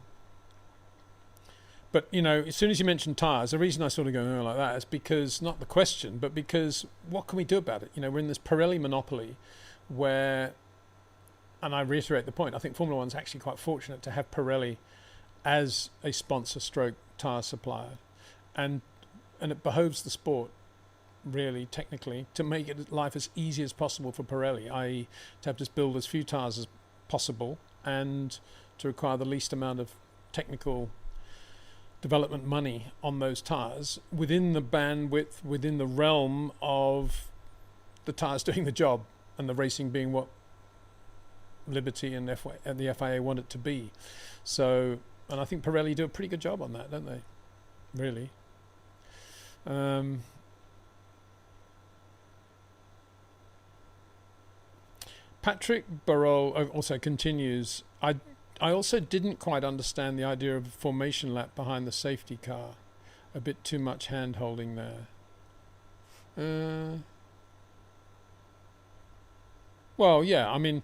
But, as soon as you mention tyres, the reason I sort of go like that is because, not the question, but because what can we do about it? We're in this Pirelli monopoly where, and I reiterate the point, I think Formula One's actually quite fortunate to have Pirelli as a sponsor stroke tyre supplier. And and it behoves the sport, really, technically, to make it life as easy as possible for Pirelli, i.e. to have to build as few tyres as possible and to require the least amount of technical development money on those tyres within the bandwidth, within the realm of the tyres doing the job and the racing being what Liberty and the FIA want it to be. So, and I think Pirelli do a pretty good job on that, don't they? Really. Patrick Barol also continues, I also didn't quite understand the idea of a formation lap behind the safety car. A bit too much hand holding there. Well, yeah, I mean,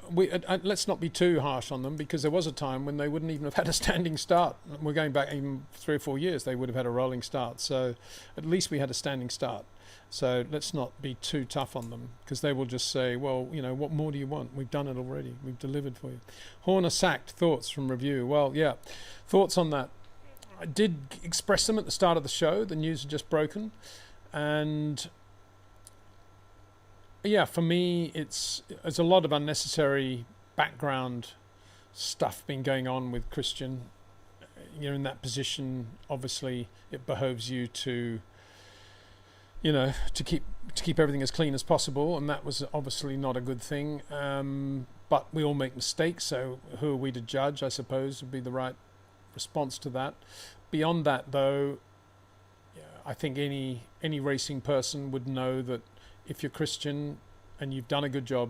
let's not be too harsh on them, because there was a time when they wouldn't even have had a standing start. We're going back even 3 or 4 years, they would have had a rolling start. So at least we had a standing start. So let's not be too tough on them, because they will just say, well, you know, what more do you want? We've done it already. We've delivered for you. Horner sacked, thoughts from review. Well, yeah, thoughts on that. I did express them at the start of the show. The news had just broken. And yeah, for me, there's a lot of unnecessary background stuff been going on with Christian. You're in that position. Obviously, it behoves you to, you know, to keep everything as clean as possible, and that was obviously not a good thing. But we all make mistakes, so who are we to judge? I suppose would be the right response to that. Beyond that, though, I think any racing person would know that if you're Christian and you've done a good job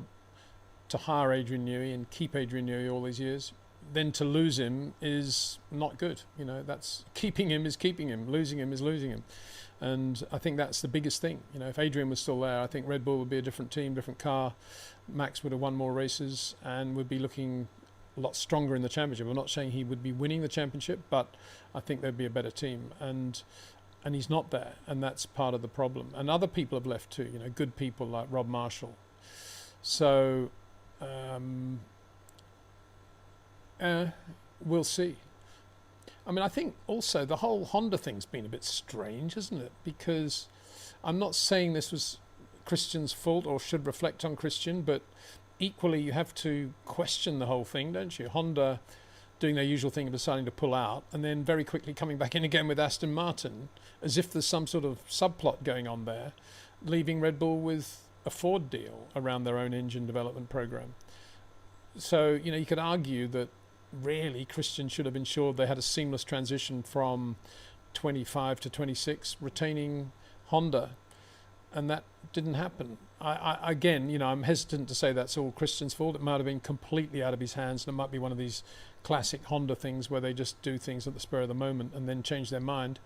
to hire Adrian Newey and keep Adrian Newey all these years, then to lose him is not good. You know, that's keeping him is keeping him, losing him is losing him. And I think that's the biggest thing. You know, if Adrian was still there, I think Red Bull would be a different team, different car. Max would have won more races and would be looking a lot stronger in the championship. I'm not saying he would be winning the championship, but I think there'd be a better team. And he's not there, and that's part of the problem. And other people have left too, you know, good people like Rob Marshall. So we'll see. I mean, I think also the whole Honda thing's been a bit strange, isn't it? Because I'm not saying this was Christian's fault or should reflect on Christian, but equally you have to question the whole thing, don't you? Honda doing their usual thing of deciding to pull out and then very quickly coming back in again with Aston Martin, as if there's some sort of subplot going on there, leaving Red Bull with a Ford deal around their own engine development program. So, you know, you could argue that really Christian should have ensured they had a seamless transition from 25 to 26, retaining Honda, and that didn't happen. Again, you know, I'm hesitant to say that's all Christian's fault. It might have been completely out of his hands, and it might be one of these classic Honda things where they just do things at the spur of the moment and then change their mind,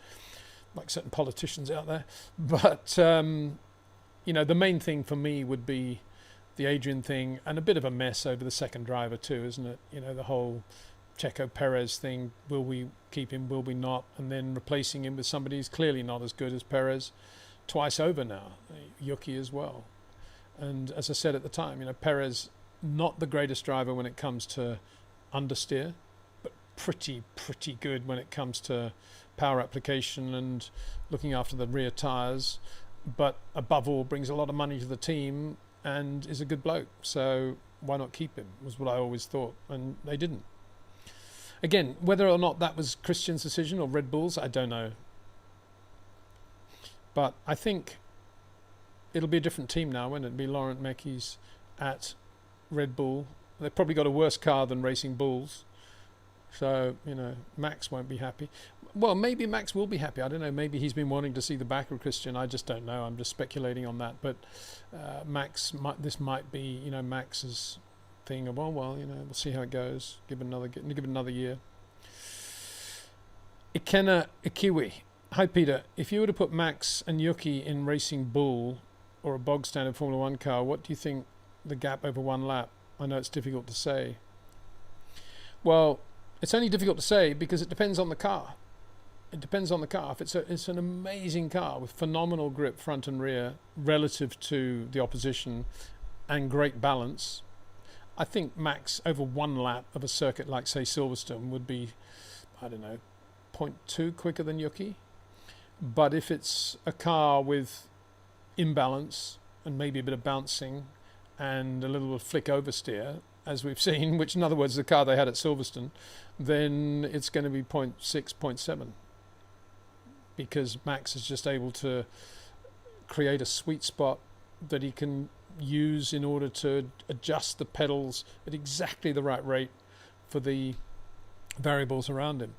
like certain politicians out there. But you know, the main thing for me would be the Adrian thing, and a bit of a mess over the second driver too, isn't it? You know, the whole Checo Perez thing, will we keep him, will we not? And then replacing him with somebody who's clearly not as good as Perez twice over now, Yuki as well. And as I said at the time, you know, Perez, not the greatest driver when it comes to understeer, but pretty good when it comes to power application and looking after the rear tyres, but above all brings a lot of money to the team and is a good bloke. So why not keep him, was what I always thought, and they didn't. Again, whether or not that was Christian's decision or Red Bull's, I don't know. But I think it'll be a different team now, won't it? It'll be Laurent Mekies at Red Bull. They've probably got a worse car than Racing Bulls. So, you know, Max won't be happy. Well, maybe Max will be happy. I don't know. Maybe he's been wanting to see the back of Christian. I just don't know. I'm just speculating on that. But this might be, you know, Max's thing of, well, you know, we'll see how it goes. Give it another year. Ikena Ikiwi. Hi, Peter. If you were to put Max and Yuki in Racing Bull or a bog standard Formula 1 car, what do you think the gap over one lap? I know it's difficult to say. Well, it's only difficult to say because it depends on the car. It depends on the car. If it's an amazing car with phenomenal grip front and rear relative to the opposition and great balance, I think Max over one lap of a circuit like, say, Silverstone would be, I don't know, 0.2 quicker than Yuki. But if it's a car with imbalance and maybe a bit of bouncing and a little flick oversteer, as we've seen, which in other words the car they had at Silverstone, then it's going to be 0.6, 0.7, because Max is just able to create a sweet spot that he can use in order to adjust the pedals at exactly the right rate for the variables around him.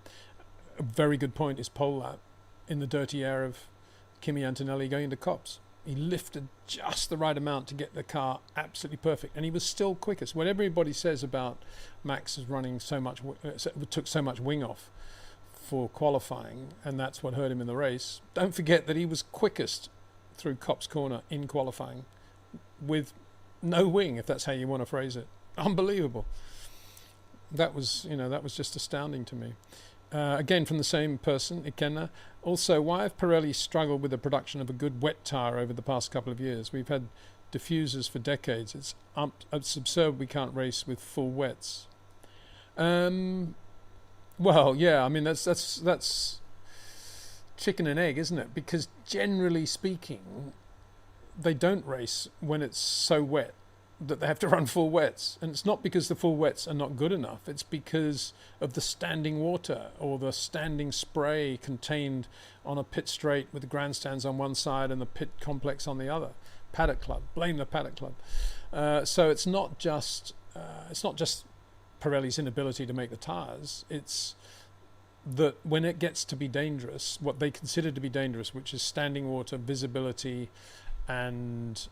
A very good point is pole lap in the dirty air of Kimi Antonelli going into Copse. He lifted just the right amount to get the car absolutely perfect, and he was still quickest. When everybody says about Max is running so much, took so much wing off for qualifying, and that's what hurt him in the race, don't forget that he was quickest through Copse Corner in qualifying with no wing, if that's how you want to phrase it. Unbelievable. That was just astounding to me. Again, from the same person, Ikenna. Also, why have Pirelli struggled with the production of a good wet tyre over the past couple of years? We've had diffusers for decades. It's absurd we can't race with full wets. Well, yeah, I mean, that's chicken and egg, isn't it? Because generally speaking, they don't race when it's so wet that they have to run full wets. And it's not because the full wets are not good enough. It's because of the standing water or the standing spray contained on a pit straight with the grandstands on one side and the pit complex on the other. Paddock Club. Blame the Paddock Club. So it's not just Pirelli's inability to make the tyres. It's that when it gets to be dangerous, what they consider to be dangerous, which is standing water, visibility, and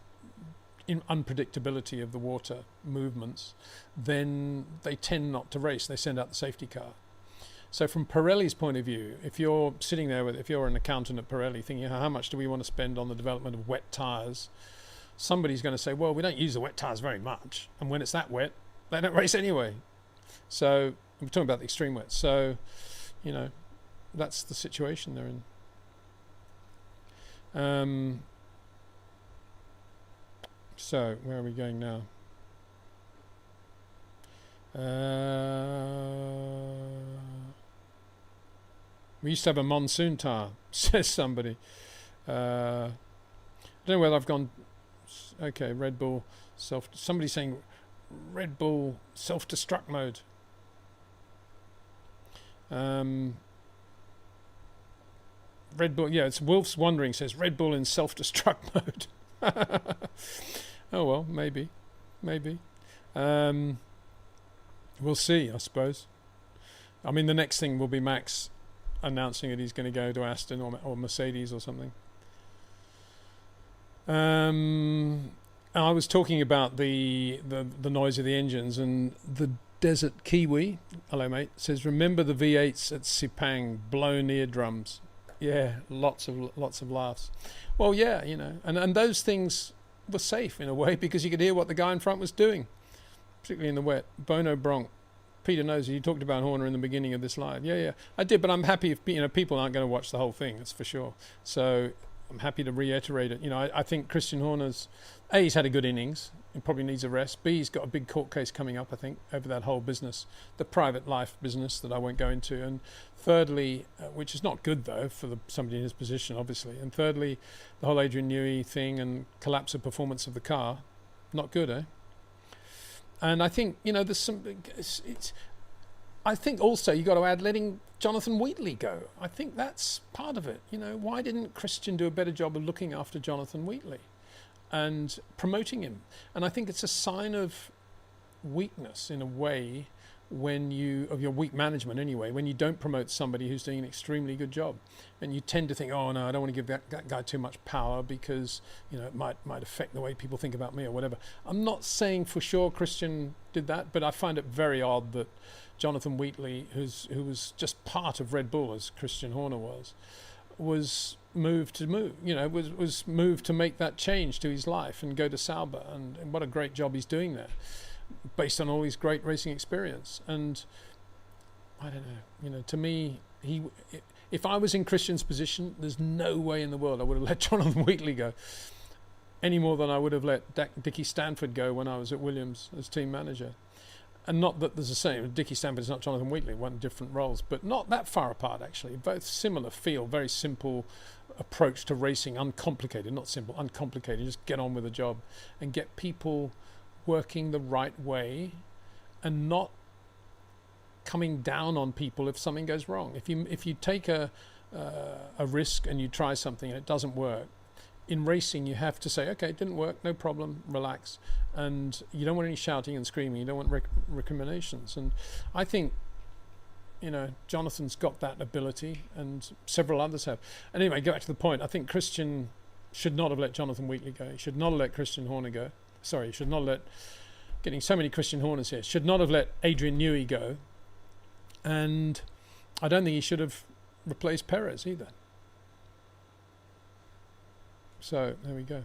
unpredictability of the water movements, then they tend not to race. They send out the safety car. So from Pirelli's point of view, if you're sitting there if you're an accountant at Pirelli thinking, how much do we want to spend on the development of wet tyres, somebody's going to say, well, we don't use the wet tyres very much, and when it's that wet, they don't race anyway. So we're talking about the extreme wet. So, that's the situation they're in. So, where are we going now? We used to have a monsoon tyre, says somebody. I don't know whether I've gone... Okay, Red Bull somebody's saying Red Bull self-destruct mode. Red Bull, yeah, it's Wolf's Wondering says Red Bull in self-destruct mode. Oh well, maybe. We'll see, I suppose. I mean, the next thing will be Max announcing that he's going to go to Aston or Mercedes or something. And I was talking about the noise of the engines, and the Desert Kiwi, hello mate, says remember the V8s at Sepang, blown eardrums. Yeah, lots of laughs. Well, yeah, and those things were safe in a way because you could hear what the guy in front was doing, particularly in the wet. Bono Bronc, Peter knows you talked about Horner in the beginning of this live. Yeah, I did, but I'm happy if people aren't going to watch the whole thing. That's for sure. So I'm happy to reiterate it. I think Christian Horner's he's had a good innings. He probably needs a rest. B, he's got a big court case coming up, I think, over that whole business, the private life business that I won't go into. And thirdly, which is not good, though, for somebody in his position, obviously. And thirdly, the whole Adrian Newey thing and collapse of performance of the car, not good, eh? And I think, there's some... I think also you got to add letting Jonathan Wheatley go. I think that's part of it. Why didn't Christian do a better job of looking after Jonathan Wheatley and promoting him? And I think it's a sign of weakness in a way of your weak management anyway, when you don't promote somebody who's doing an extremely good job. And you tend to think, oh no, I don't want to give that guy too much power because, it might affect the way people think about me or whatever. I'm not saying for sure Christian did that, but I find it very odd that Jonathan Wheatley, who was just part of Red Bull as Christian Horner was moved to make that change to his life and go to Sauber, and what a great job he's doing there, based on all his great racing experience. And I don't know, to me, if I was in Christian's position, there's no way in the world I would have let Jonathan Wheatley go, any more than I would have let Dickie Stanford go when I was at Williams as team manager. And not that there's the same. Dickie Stanford is not Jonathan Wheatley, one different roles, but not that far apart actually. Both similar feel, very simple, approach to racing, uncomplicated, not simple, uncomplicated. Just get on with the job and get people working the right way, and not coming down on people if something goes wrong. If you take a risk and you try something and it doesn't work, in racing you have to say, okay, it didn't work, no problem, relax. And you don't want any shouting and screaming. You don't want recriminations. And I think, you know, Jonathan's got that ability, and several others have. And anyway, go back to the point. I think Christian should not have let Jonathan Wheatley go. He should not have let Christian Horner go. Sorry, he should not have let, getting so many Christian Horners here, should not have let Adrian Newey go. And I don't think he should have replaced Perez either. So there we go.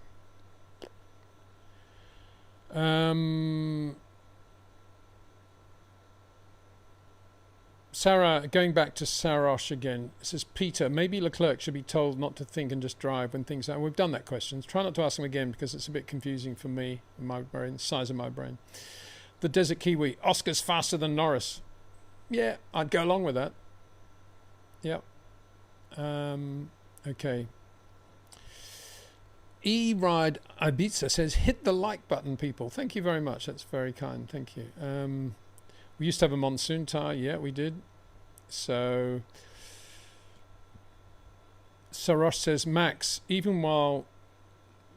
Sarah, going back to Sarosh again, says, Peter, maybe Leclerc should be told not to think and just drive when things are... We've done that question. Try not to ask him again because it's a bit confusing for me, my brain, the size of my brain. The Desert Kiwi, Oscar's faster than Norris. Yeah, I'd go along with that. Yep. Okay. E-Ride Ibiza says, hit the like button, people. Thank you very much. That's very kind. Thank you. We used to have a monsoon tyre. Yeah, we did. So Sarosh says, Max, even while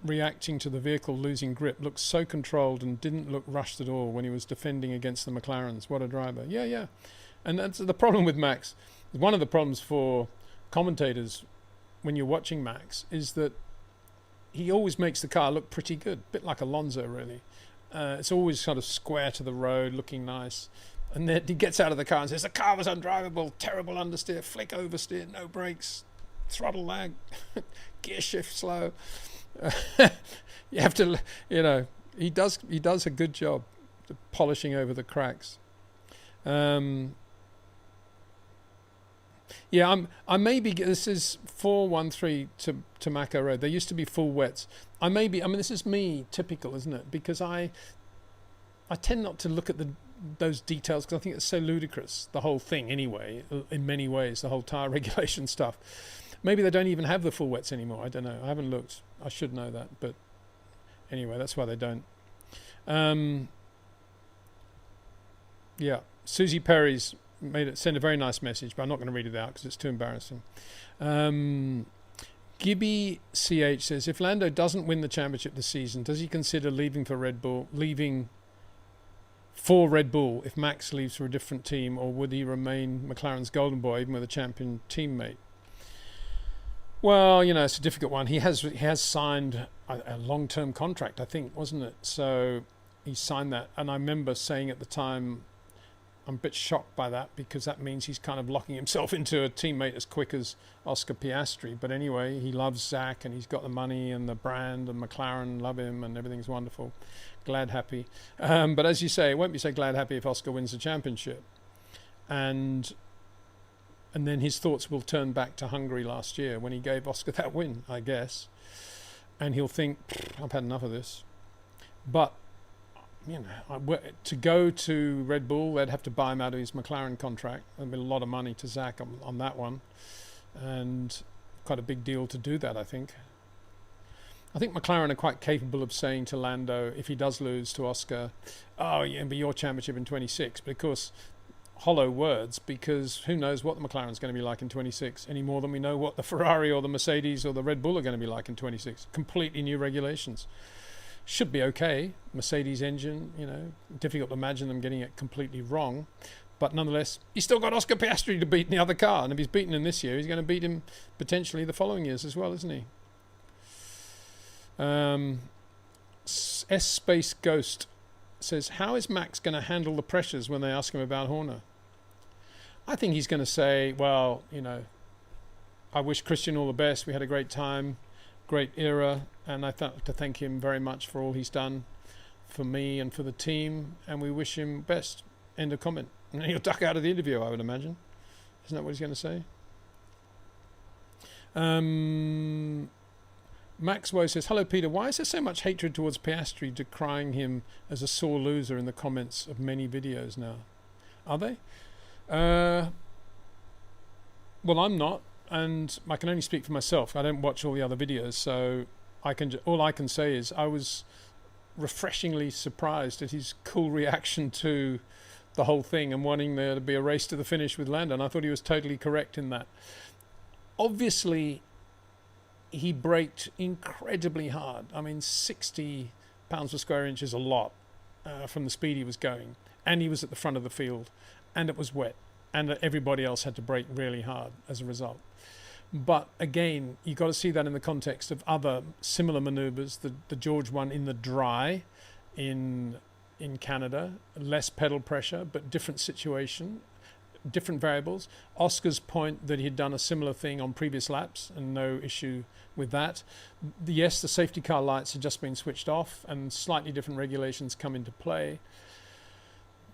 reacting to the vehicle losing grip, looked so controlled and didn't look rushed at all when he was defending against the McLarens. What a driver. Yeah, yeah. And that's the problem with Max. One of the problems for commentators when you're watching Max is that he always makes the car look pretty good, a bit like Alonso, really. It's always sort of square to the road, looking nice. And then he gets out of the car and says, the car was undrivable, terrible understeer, flick oversteer, no brakes, throttle lag, gear shift slow. You have to, you know, he does a good job polishing over the cracks. Yeah, I may be, this is 413 to Mako Road. There used to be full wets. I mean, this is me, typical, isn't it? Because I tend not to look at those details because I think it's so ludicrous, the whole thing anyway, in many ways, the whole tyre regulation stuff. Maybe they don't even have the full wets anymore. I don't know. I haven't looked. I should know that. But anyway, that's why they don't. Yeah, Susie Perry's sent a very nice message, but I'm not going to read it out because it's too embarrassing. Gibby CH says, if Lando doesn't win the championship this season, does he consider leaving for Red Bull if Max leaves for a different team, or would he remain McLaren's golden boy even with a champion teammate? Well, you know, it's a difficult one. He has signed a long-term contract, I think, wasn't it? So he signed that, and I remember saying at the time, I'm a bit shocked by that because that means he's kind of locking himself into a teammate as quick as Oscar Piastri. But anyway, he loves Zach and he's got the money and the brand, and McLaren love him and everything's wonderful. Glad happy. But as you say, it won't be so glad happy if Oscar wins the championship. And then his thoughts will turn back to Hungary last year when he gave Oscar that win, I guess. And he'll think, I've had enough of this. But you know, to go to Red Bull, they'd have to buy him out of his McLaren contract. There'd be a lot of money to Zach on that one, and quite a big deal to do that, I think. I think McLaren are quite capable of saying to Lando, if he does lose to Oscar, oh, yeah, it'll be your championship in 26. But of course, hollow words, because who knows what the McLaren's going to be like in 26 any more than we know what the Ferrari or the Mercedes or the Red Bull are going to be like in 26. Completely new regulations. Should be okay. Mercedes engine, you know, difficult to imagine them getting it completely wrong. But nonetheless, he's still got Oscar Piastri to beat in the other car. And if he's beaten him this year, he's going to beat him potentially the following years as well, isn't he? S-Space Ghost says, how is Max going to handle the pressures when they ask him about Horner? I think he's going to say, well, you know, I wish Christian all the best. We had a great time, great era. And I thought to thank him very much for all he's done for me and for the team. And we wish him best. End of comment. And he'll duck out of the interview, I would imagine. Isn't that what he's going to say? Max Woe says, hello, Peter. Why is there so much hatred towards Piastri, decrying him as a sore loser in the comments of many videos now? Are they? Well, I'm not. and I can only speak for myself. I don't watch all the other videos, so all I can say is I was refreshingly surprised at his cool reaction to the whole thing and wanting there to be a race to the finish with Lando. And I thought he was totally correct in that. Obviously, he braked incredibly hard. I mean, 60 pounds per square inch is a lot from the speed he was going. And he was at the front of the field, and it was wet, and everybody else had to brake really hard as a result. But again, you've got to see that in the context of other similar maneuvers. The George one in the dry in Canada, less pedal pressure, but different situation, different variables. Oscar's point that he'd done a similar thing on previous laps and no issue with that. Yes, the safety car lights had just been switched off and slightly different regulations come into play.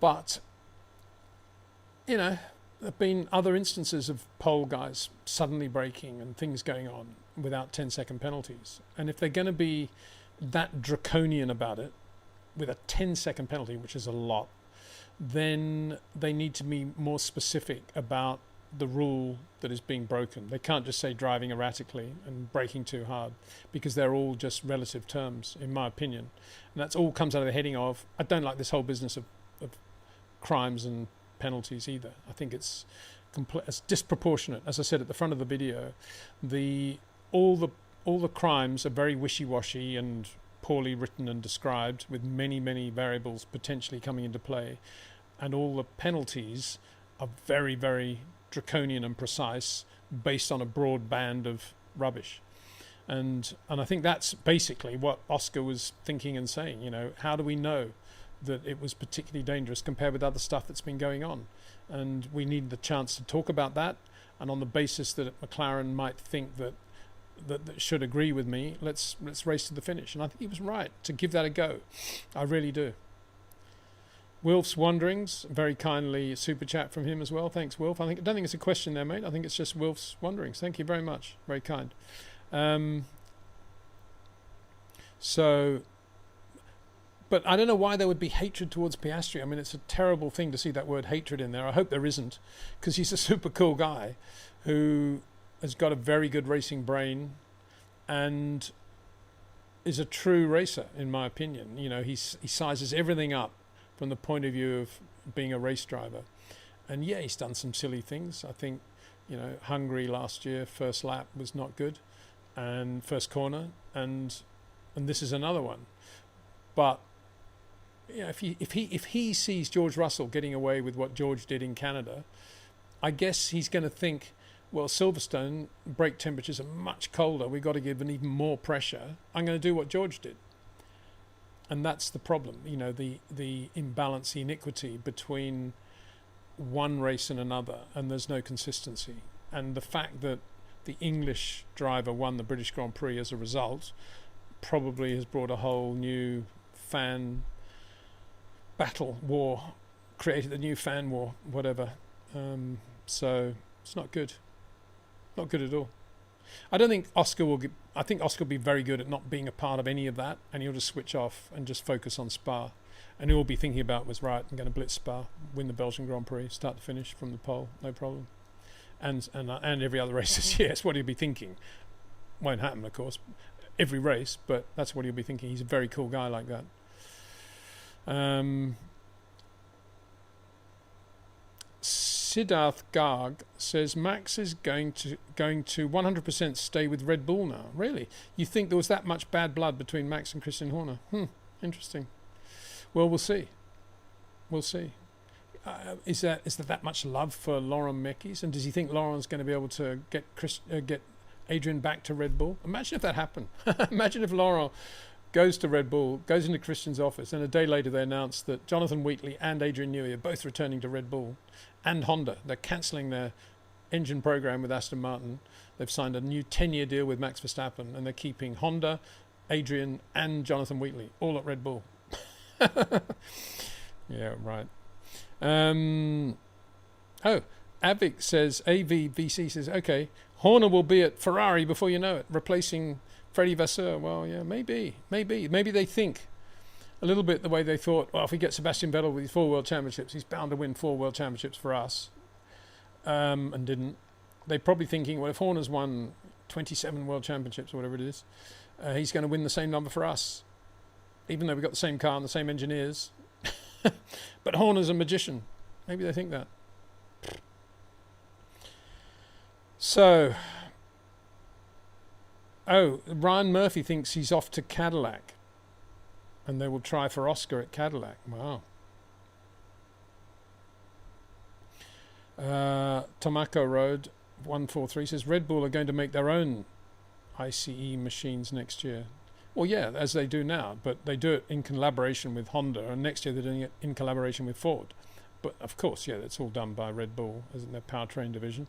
But, you know, there have been other instances of pole guys suddenly braking and things going on without 10-second penalties. And if they're going to be that draconian about it, with a 10-second penalty, which is a lot, then they need to be more specific about the rule that is being broken. They can't just say driving erratically and braking too hard, because they're all just relative terms, in my opinion. And that's all comes out of the heading of, I don't like this whole business of crimes and penalties either. I think it's disproportionate. As I said at the front of the video, all the crimes are very wishy-washy and poorly written and described, with many variables potentially coming into play, and all the penalties are very, very draconian and precise, based on a broad band of rubbish. And I think that's basically what Oscar was thinking and saying. You know, how do we know that it was particularly dangerous compared with other stuff that's been going on? And we need the chance to talk about that, and on the basis that McLaren might think that should agree with me, let's race to the finish. And I think he was right to give that a go. I really do. Wilf's Wanderings, very kindly super chat from him as well. Thanks, Wilf. I don't think it's a question there, mate. I think it's just Wilf's Wanderings. Thank you very much. Very kind. But I don't know why there would be hatred towards Piastri. I mean, it's a terrible thing to see that word hatred in there. I hope there isn't, because he's a super cool guy who has got a very good racing brain and is a true racer, in my opinion. You know, he sizes everything up from the point of view of being a race driver. And yeah, he's done some silly things. I think, you know, Hungary last year, first lap was not good, and first corner, and this is another one. But you know, if he sees George Russell getting away with what George did in Canada, I guess he's going to think, well, Silverstone brake temperatures are much colder. We've got to give an even more pressure. I'm going to do what George did. And that's the problem, you know, the imbalance, the iniquity between one race and another, and there's no consistency. And the fact that the English driver won the British Grand Prix as a result probably has brought a whole new fan battle war, created a new fan war, whatever. So it's not good. Not good at all. I don't think Oscar will get, I think Oscar will be very good at not being a part of any of that, and he'll just switch off and just focus on Spa. And all he'll be thinking about was, right, I'm going to blitz Spa, win the Belgian Grand Prix, start to finish from the pole, no problem. And every other race is, yes, what he'll be thinking. Won't happen, of course, every race, but that's what he'll be thinking. He's a very cool guy like that. Siddharth Garg says Max is going to 100% stay with Red Bull now. Really? You think there was that much bad blood between Max and Christian Horner? Interesting. Well, we'll see. We'll see. Is there that much love for Laurent Mekies? And does he think Laurent's going to be able to get Adrian back to Red Bull? Imagine if that happened. Imagine if Laurent goes to Red Bull, goes into Christian's office, and a day later they announce that Jonathan Wheatley and Adrian Newey are both returning to Red Bull, and Honda. They're cancelling their engine program with Aston Martin. They've signed a new 10-year deal with Max Verstappen, and they're keeping Honda, Adrian, and Jonathan Wheatley all at Red Bull. Yeah, right. Avic says, AVVC says, okay, Horner will be at Ferrari before you know it, replacing Freddie Vasseur. Well, yeah, maybe they think a little bit the way they thought, well, if we get Sebastian Vettel with his 4 world championships, he's bound to win 4 world championships for us, and didn't. they're probably thinking, well, if Horner's won 27 World Championships or whatever it is, he's going to win the same number for us, even though we've got the same car and the same engineers. But Horner's a magician. Maybe they think that. So, Ryan Murphy thinks he's off to Cadillac, and they will try for Oscar at Cadillac. Wow. Tomako Road 143 says Red Bull are going to make their own ICE machines next year. Well, yeah, as they do now, but they do it in collaboration with Honda, and next year they're doing it in collaboration with Ford. But of course, yeah, it's all done by Red Bull, as in their powertrain division,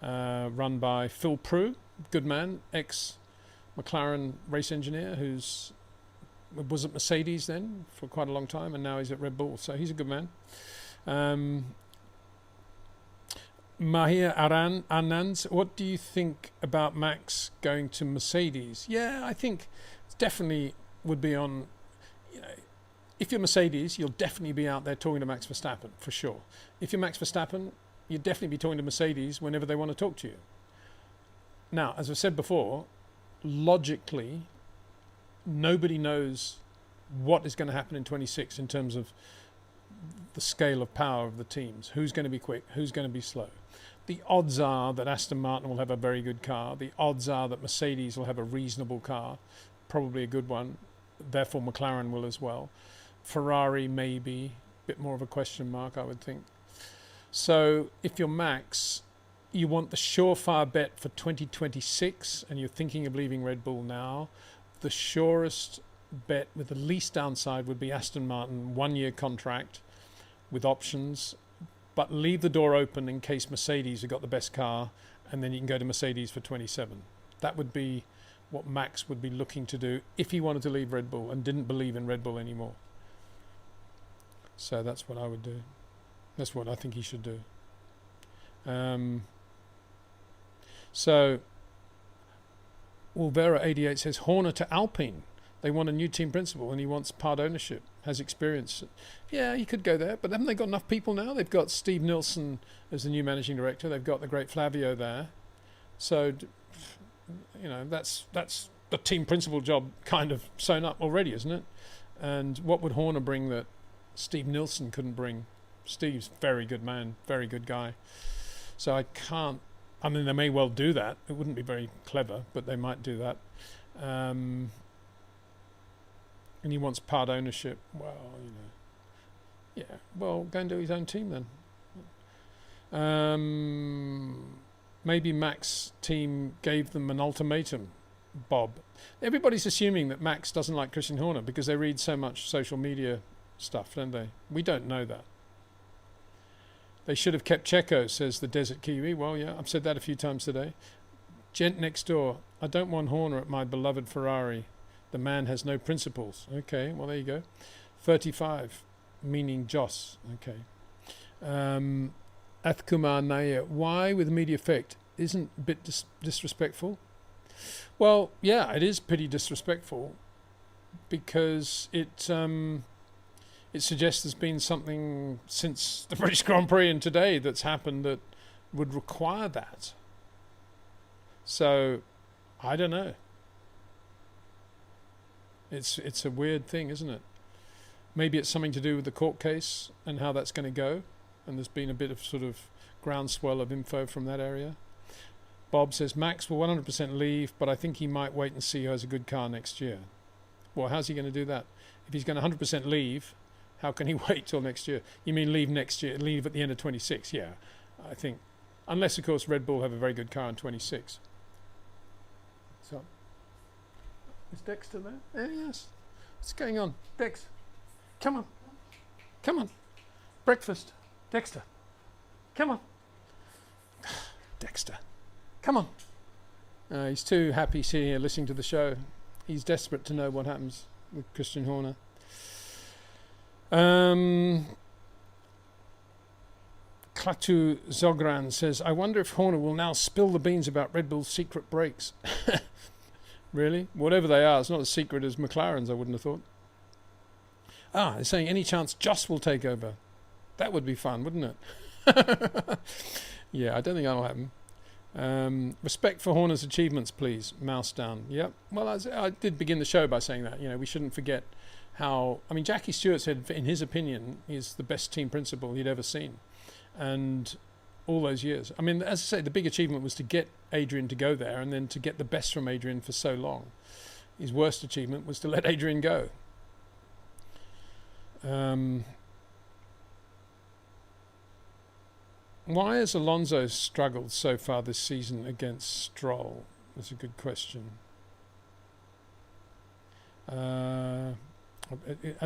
run by Phil Prue, good man, ex-McLaren race engineer, was at Mercedes then for quite a long time, and now he's at Red Bull, so he's a good man. Mahir Anand, what do you think about Max going to Mercedes? Yeah, I think it definitely would be on, if you're Mercedes, you'll definitely be out there talking to Max Verstappen, for sure. If you're Max Verstappen, you'd definitely be talking to Mercedes whenever they want to talk to you. Now, as I've said before, logically, nobody knows what is going to happen in 26 in terms of the scale of power of the teams. Who's going to be quick? Who's going to be slow? The odds are that Aston Martin will have a very good car. The odds are that Mercedes will have a reasonable car, probably a good one. Therefore, McLaren will as well. Ferrari maybe, a bit more of a question mark, I would think. So if you're Max, you want the surefire bet for 2026, and you're thinking of leaving Red Bull now, the surest bet with the least downside would be Aston Martin, 1-year contract with options, but leave the door open in case Mercedes have got the best car, and then you can go to Mercedes for 27. That would be what Max would be looking to do if he wanted to leave Red Bull and didn't believe in Red Bull anymore. So that's what I would do. That's what I think he should do. So Wolvera88 says Horner to Alpine. They want a new team principal, and he wants part ownership, has experience. Yeah, he could go there, but haven't they got enough people now? They've got Steve Nilsson as the new managing director. They've got the great Flavio there. So, that's the team principal job kind of sewn up already, isn't it? And what would Horner bring that Steve Nilsson couldn't bring? Steve's very good man, very good guy. So they may well do that. It wouldn't be very clever, but they might do that. And he wants part ownership. Well, yeah. Well, go and do his own team then. Maybe Max team gave them an ultimatum, Bob. Everybody's assuming that Max doesn't like Christian Horner because they read so much social media stuff, don't they? We don't know that. They should have kept Checo, says the Desert Kiwi. Well, yeah, I've said that a few times today. Gent next door. I don't want Horner at my beloved Ferrari. The man has no principles. Okay, well, there you go. 35, meaning Joss. Okay. Athkumar Nair, why with media effect? Isn't a bit disrespectful? Well, yeah, it is pretty disrespectful because it suggests there's been something since the British Grand Prix and today that's happened that would require that. So, I don't know. It's a weird thing, isn't it? Maybe it's something to do with the court case and how that's going to go. And there's been a bit of sort of groundswell of info from that area. Bob says, Max will 100% leave, but I think he might wait and see who has a good car next year. Well, how's he going to do that? If he's going to 100% leave, how can he wait till next year? You mean leave next year, leave at the end of 26? Yeah, I think. Unless, of course, Red Bull have a very good car in 26. So, is Dexter there? Yes. What's going on? Dex, come on. Come on. Breakfast. Dexter, come on. Dexter, come on. He's too happy sitting here listening to the show. He's desperate to know what happens with Christian Horner. Klatu Zogran says, I wonder if Horner will now spill the beans about Red Bull's secret brakes. Really? Whatever they are, it's not as secret as McLaren's, I wouldn't have thought. They're saying any chance Joss will take over. That would be fun, wouldn't it? Yeah, I don't think that'll happen. Respect for Horner's achievements, please. Mouse down. Yep. Well, I did begin the show by saying that. We shouldn't forget how. I mean, Jackie Stewart said, in his opinion, he's the best team principal he'd ever seen, and all those years. I mean, as I say, the big achievement was to get Adrian to go there, and then to get the best from Adrian for so long. His worst achievement was to let Adrian go. Why has Alonso struggled so far this season against Stroll? That's a good question. As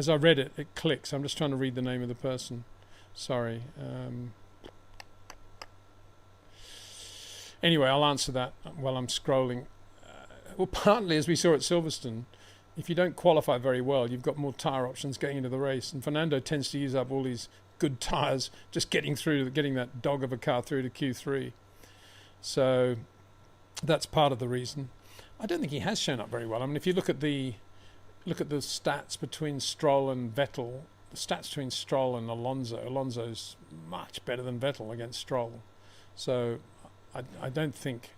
I read it, it clicks. I'm just trying to read the name of the person. Sorry. Anyway, I'll answer that while I'm scrolling. Well, partly, as we saw at Silverstone, if you don't qualify very well, you've got more tyre options getting into the race. And Fernando tends to use up all these good tyres just getting that dog of a car through to Q3. So that's part of the reason. I don't think he has shown up very well. I mean, if you look at the stats between Stroll and Vettel, the stats between Stroll and Alonso's much better than Vettel against Stroll. So I don't think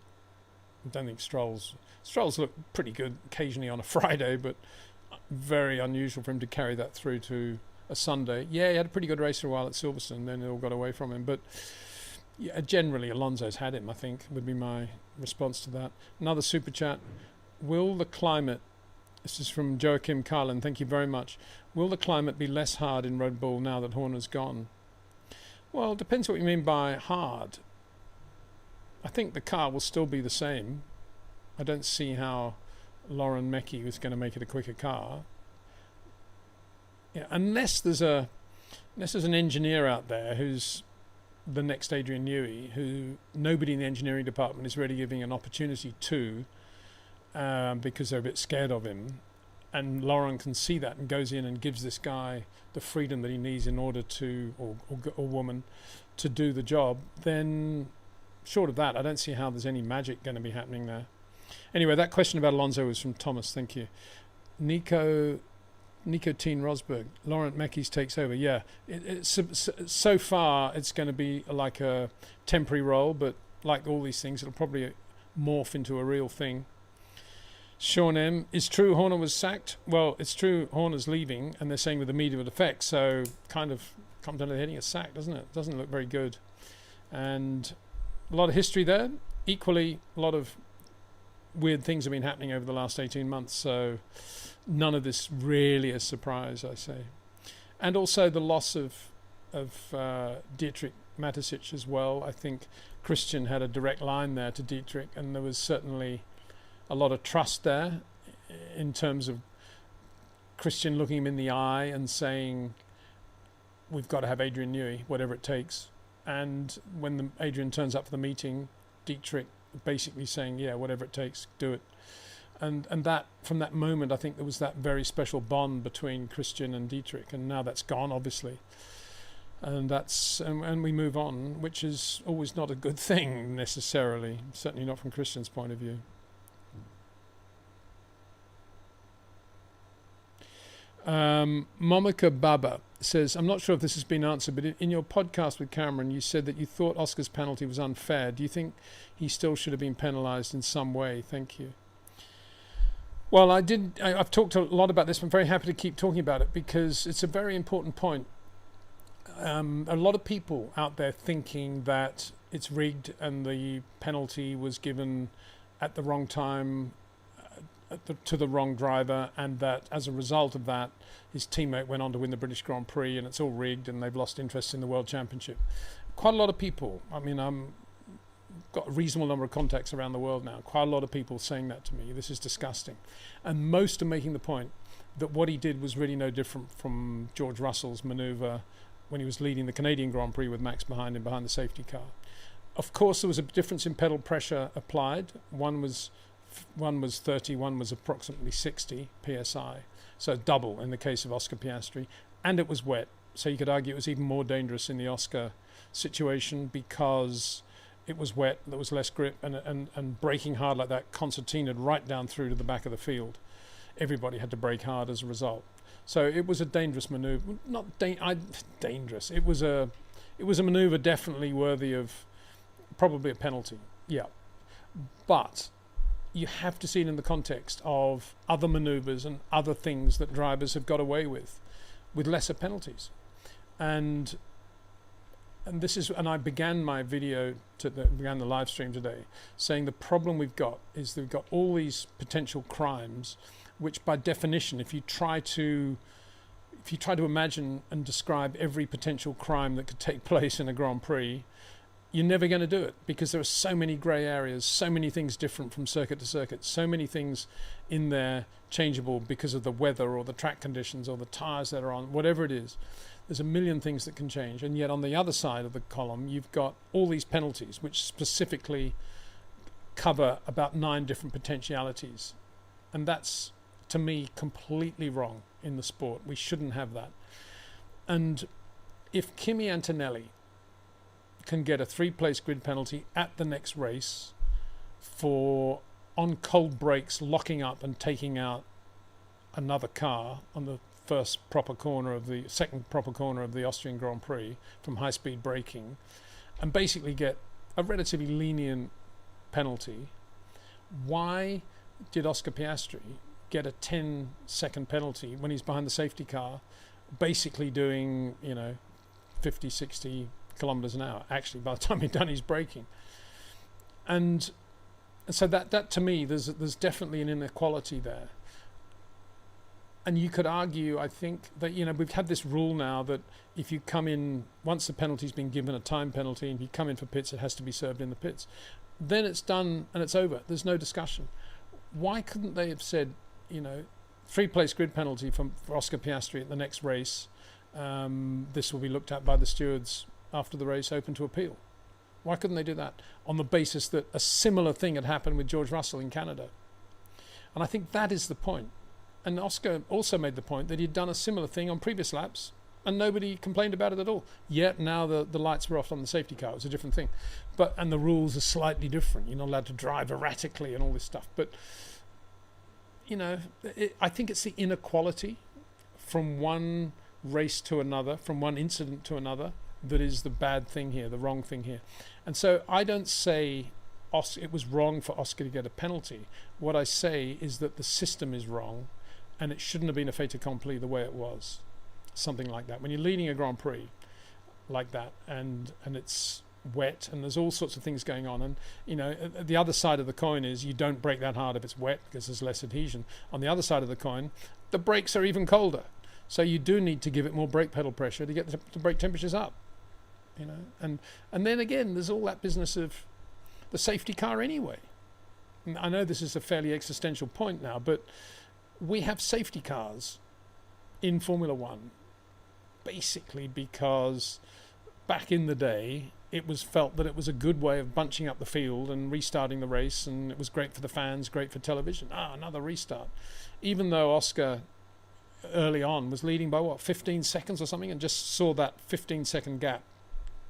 Stroll's look pretty good occasionally on a Friday, but very unusual for him to carry that through to a Sunday. Yeah, he had a pretty good race for a while at Silverstone, then it all got away from him. But yeah, generally, Alonso's had him, I think, would be my response to that. Another super chat. Will the climate, this is from Joachim Carlin, thank you very much. Will the climate be less hard in Red Bull now that Horner's gone? Well, it depends what you mean by hard. I think the car will still be the same. I don't see how Lauren Mecchi was going to make it a quicker car. Yeah, unless there's an engineer out there who's the next Adrian Newey, who nobody in the engineering department is really giving an opportunity to, because they're a bit scared of him, and Lauren can see that and goes in and gives this guy the freedom that he needs in order to, or woman, to do the job, then short of that, I don't see how there's any magic going to be happening there. Anyway, that question about Alonso was from Thomas. Thank you. Nico Teen Rosberg. Laurent Mecchi's takes over. Yeah. So far, it's going to be like a temporary role, but like all these things, it'll probably morph into a real thing. Sean M. Is true Horner was sacked? Well, it's true Horner's leaving, and they're saying with immediate effect, so kind of comes down to hitting a sack, doesn't it? Doesn't look very good. And a lot of history there. Equally, a lot of weird things have been happening over the last 18 months, so none of this really a surprise, I say. And also the loss of Dietrich Mateschitz as well. I think Christian had a direct line there to Dietrich, and there was certainly a lot of trust there in terms of Christian looking him in the eye and saying, we've got to have Adrian Newey, whatever it takes. And when Adrian turns up for the meeting, Dietrich basically saying, yeah, whatever it takes, do it. And that from that moment, I think there was that very special bond between Christian and Dietrich, and now that's gone, obviously. And that's and we move on, which is always not a good thing necessarily, certainly not from Christian's point of view. Momika Baba says, I'm not sure if this has been answered, but in your podcast with Cameron, you said that you thought Oscar's penalty was unfair. Do you think he still should have been penalised in some way? Thank you. Well, I've talked a lot about this. I'm very happy to keep talking about it because it's a very important point. A lot of people out there thinking that it's rigged and the penalty was given at the wrong time to the wrong driver, and that as a result of that his teammate went on to win the British Grand Prix and it's all rigged and they've lost interest in the World Championship. Quite a lot of people, I mean, got a reasonable number of contacts around the world now, quite a lot of people saying that to me, this is disgusting, and most are making the point that what he did was really no different from George Russell's manoeuvre when he was leading the Canadian Grand Prix with Max behind him behind the safety car. Of course there was a difference in pedal pressure applied. One was 30, one was approximately 60 psi, so double in the case of Oscar Piastri, and it was wet, so you could argue it was even more dangerous in the Oscar situation because it was wet, there was less grip, and braking hard like that concertinaed right down through to the back of the field. Everybody had to brake hard as a result, so it was a dangerous maneuver. Not dangerous, it was a maneuver definitely worthy of probably a penalty, yeah. But you have to see it in the context of other manoeuvres and other things that drivers have got away with lesser penalties. And this is, and I began my video, began the live stream today, saying the problem we've got is that we've got all these potential crimes, which by definition, if you try to imagine and describe every potential crime that could take place in a Grand Prix, you're never going to do it, because there are so many grey areas, so many things different from circuit to circuit, so many things in there changeable because of the weather or the track conditions or the tyres that are on, whatever it is. There's a million things that can change. And yet on the other side of the column, you've got all these penalties, which specifically cover about 9 different potentialities. And that's, to me, completely wrong in the sport. We shouldn't have that. And if Kimi Antonelli can get a 3-place grid penalty at the next race for on cold brakes locking up and taking out another car on the second proper corner of the Austrian Grand Prix from high-speed braking, and basically get a relatively lenient penalty, why did Oscar Piastri get a 10-second penalty when he's behind the safety car, basically doing 50, 60 kilometers an hour, actually, by the time he'd done his braking? And so that to me, there's definitely an inequality there. And you could argue, I think, that we've had this rule now that if you come in, once the penalty's been given, a time penalty, and you come in for pits, it has to be served in the pits. Then it's done and it's over. There's no discussion. Why couldn't they have said, 3-place grid penalty for Oscar Piastri at the next race? This will be looked at by the stewards after the race, open to appeal. Why couldn't they do that on the basis that a similar thing had happened with George Russell in Canada? And I think that is the point. And Oscar also made the point that he'd done a similar thing on previous laps and nobody complained about it at all. Yet now the lights were off on the safety car. It was a different thing. And the rules are slightly different. You're not allowed to drive erratically and all this stuff. But, I think it's the inequality from one race to another, from one incident to another, that is the bad thing here, the wrong thing here. And so I don't say it was wrong for Oscar to get a penalty. What I say is that the system is wrong, and it shouldn't have been a fait accompli the way it was. Something like that. When you're leading a Grand Prix like that, and it's wet, and there's all sorts of things going on, and the other side of the coin is you don't brake that hard if it's wet because there's less adhesion. On the other side of the coin, the brakes are even colder, so you do need to give it more brake pedal pressure to get the brake temperatures up. And then again, there's all that business of the safety car anyway. I know this is a fairly existential point now, but we have safety cars in Formula One basically because back in the day it was felt that it was a good way of bunching up the field and restarting the race, and it was great for the fans, great for television. Another restart. Even though Oscar early on was leading by 15 seconds or something, and just saw that 15-second gap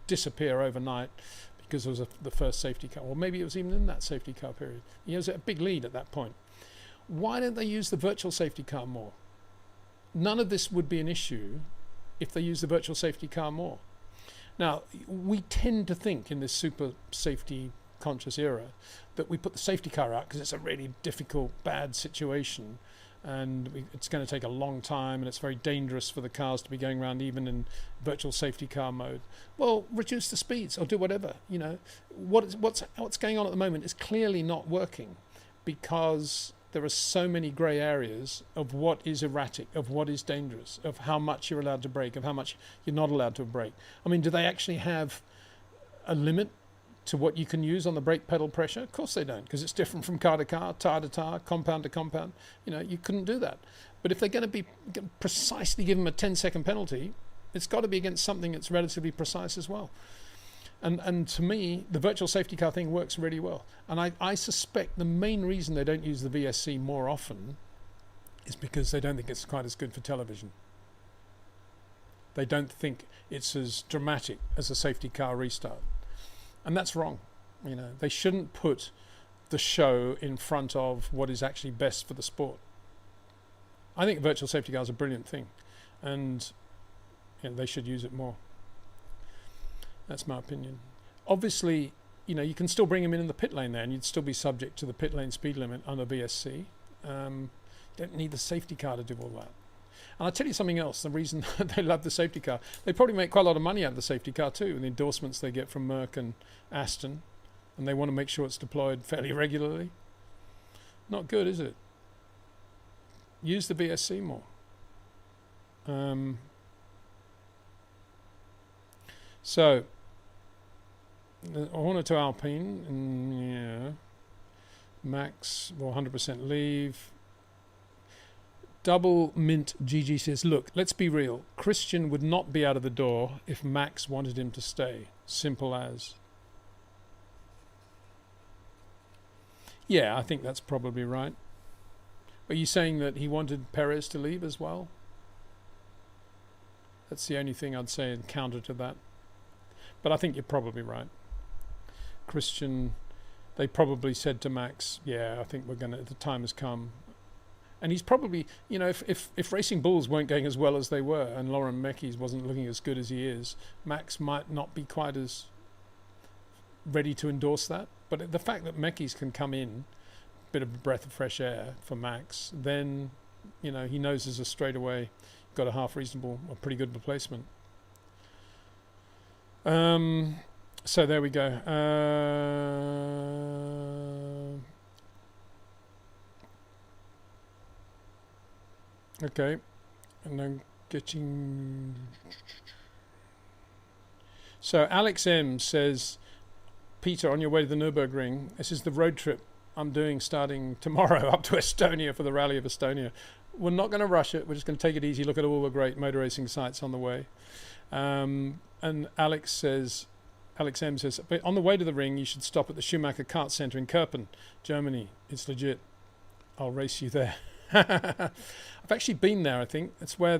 disappear overnight because it was the first safety car, or maybe it was even in that safety car period. He was at a big lead at that point. Why don't they use the virtual safety car more? None of this would be an issue if they use the virtual safety car more. Now, we tend to think in this super safety conscious era that we put the safety car out because it's a really difficult, bad situation, and it's going to take a long time, and it's very dangerous for the cars to be going around even in virtual safety car mode. Well, reduce the speeds or do whatever. What's going on at the moment is clearly not working because there are so many grey areas of what is erratic, of what is dangerous, of how much you're allowed to brake, of how much you're not allowed to brake. I mean, do they actually have a limit to what you can use on the brake pedal pressure? Of course they don't, because it's different from car to car, tire to tire, compound to compound. You couldn't do that. But if they're going to be precisely give them a 10-second penalty, it's got to be against something that's relatively precise as well. And to me, the virtual safety car thing works really well. And I suspect the main reason they don't use the VSC more often is because they don't think it's quite as good for television. They don't think it's as dramatic as a safety car restart. And that's wrong. They shouldn't put the show in front of what is actually best for the sport. I think virtual safety car is a brilliant thing, and they should use it more. That's my opinion. Obviously, you can still bring him in the pit lane there, and you'd still be subject to the pit lane speed limit under VSC. Don't need the safety car to do all that. And I'll tell you something else, the reason they love the safety car, they probably make quite a lot of money out of the safety car too, and the endorsements they get from Merck and Aston, and they want to make sure it's deployed fairly regularly. Not good, is it? Use the VSC more. So, Horner to Alpine, yeah. Max will 100% leave. Double Mint GG says, look, let's be real. Christian would not be out of the door if Max wanted him to stay. Simple as. Yeah, I think that's probably right. Are you saying that he wanted Perez to leave as well? That's the only thing I'd say in counter to that. But I think you're probably right. Christian, they probably said to Max, yeah, I think the time has come. And he's probably, if Racing Bulls weren't going as well as they were and Lauren Meckies wasn't looking as good as he is, Max might not be quite as ready to endorse that. But the fact that Meckies can come in, a bit of a breath of fresh air for Max, then, he knows there's a straightaway, got a half reasonable, a pretty good replacement. So there we go. Okay, and I'm getting. So Alex M says, Peter, on your way to the Nürburgring, this is the road trip I'm doing starting tomorrow up to Estonia for the Rally of Estonia. We're not going to rush it. We're just going to take it easy, look at all the great motor racing sites on the way. And Alex M says, but on the way to the ring, you should stop at the Schumacher Kart Center in Kerpen, Germany. It's legit. I'll race you there. I've actually been there, I think. It's where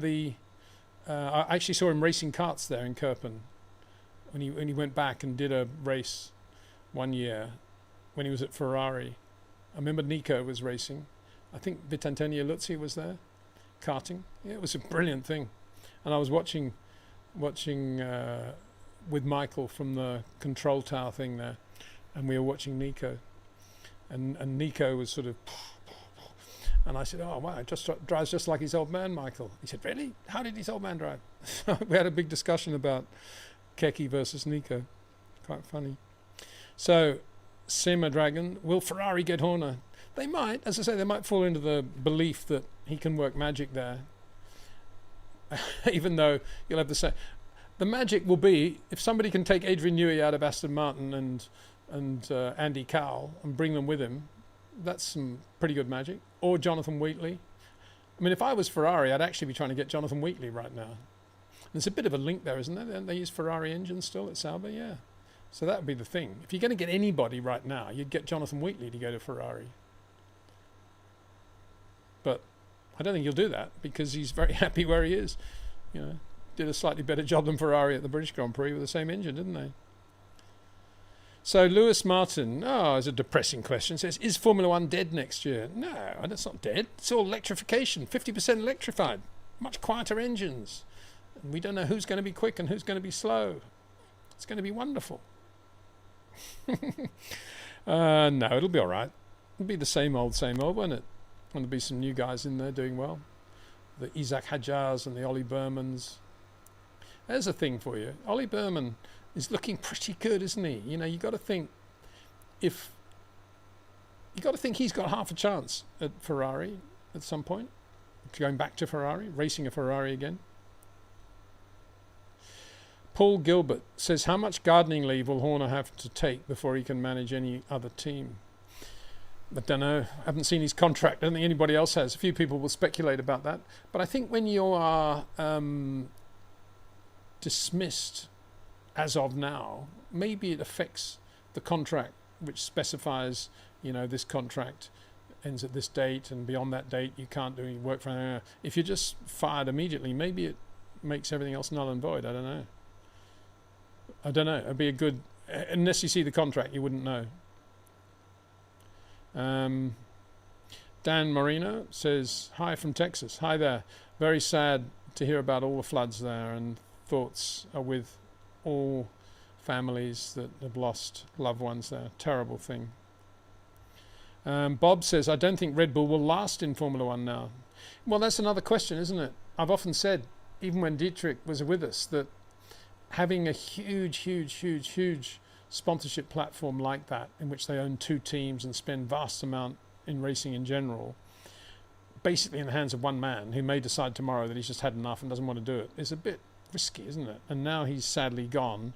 I actually saw him racing karts there in Kerpen when he went back and did a race one year when he was at Ferrari. I remember Nico was racing. I think Vitantonio Luzzi was there, karting. Yeah, it was a brilliant thing. And I was watching with Michael from the control tower thing there, and we were watching Nico. And Nico was sort of... And I said, oh, wow, it just drives just like his old man, Michael. He said, really? How did his old man drive? We had a big discussion about Keke versus Nico. Quite funny. So, Sima Dragon, will Ferrari get Horner? They might. As I say, they might fall into the belief that he can work magic there. Even though you'll have the same... The magic will be, if somebody can take Adrian Newey out of Aston Martin and Andy Cowell and bring them with him, that's some pretty good magic. Or Jonathan Wheatley. I mean, if I was Ferrari, I'd actually be trying to get Jonathan Wheatley right now. There's a bit of a link there, isn't there? Don't they use Ferrari engines still at Sauber? Yeah. So that would be the thing. If you're going to get anybody right now, you'd get Jonathan Wheatley to go to Ferrari. But I don't think he'll do that because he's very happy where he is. Did a slightly better job than Ferrari at the British Grand Prix with the same engine, didn't they? So Lewis Martin, it's a depressing question, says, is Formula One dead next year? No, it's not dead. It's all electrification, 50% electrified, much quieter engines. And we don't know who's going to be quick and who's going to be slow. It's going to be wonderful. No, it'll be all right. It'll be the same old, won't it? And there'll be some new guys in there doing well. The Isaac Hadjars and the Ollie Bermans. There's a thing for you. Ollie Berman is looking pretty good, isn't he? You got to think he's got half a chance at Ferrari at some point, going back to Ferrari, racing a Ferrari again. Paul Gilbert says, how much gardening leave will Horner have to take before he can manage any other team? I don't know. I haven't seen his contract. I don't think anybody else has. A few people will speculate about that. But I think when you are dismissed as of now, maybe it affects the contract, which specifies, this contract ends at this date, and beyond that date you can't do any work for. If you're just fired immediately, maybe it makes everything else null and void. I don't know. It'd be a good, unless you see the contract, you wouldn't know. Dan Marino says, hi from Texas. Hi there. Very sad to hear about all the floods there, and thoughts are with all families that have lost loved ones there. Terrible thing. Bob says, I don't think Red Bull will last in Formula One now. Well, that's another question, isn't it? I've often said, even when Dietrich was with us, that having a huge sponsorship platform like that, in which they own 2 teams and spend vast amount in racing in general, basically in the hands of one man who may decide tomorrow that he's just had enough and doesn't want to do it, is a bit risky, isn't it? And now he's sadly gone.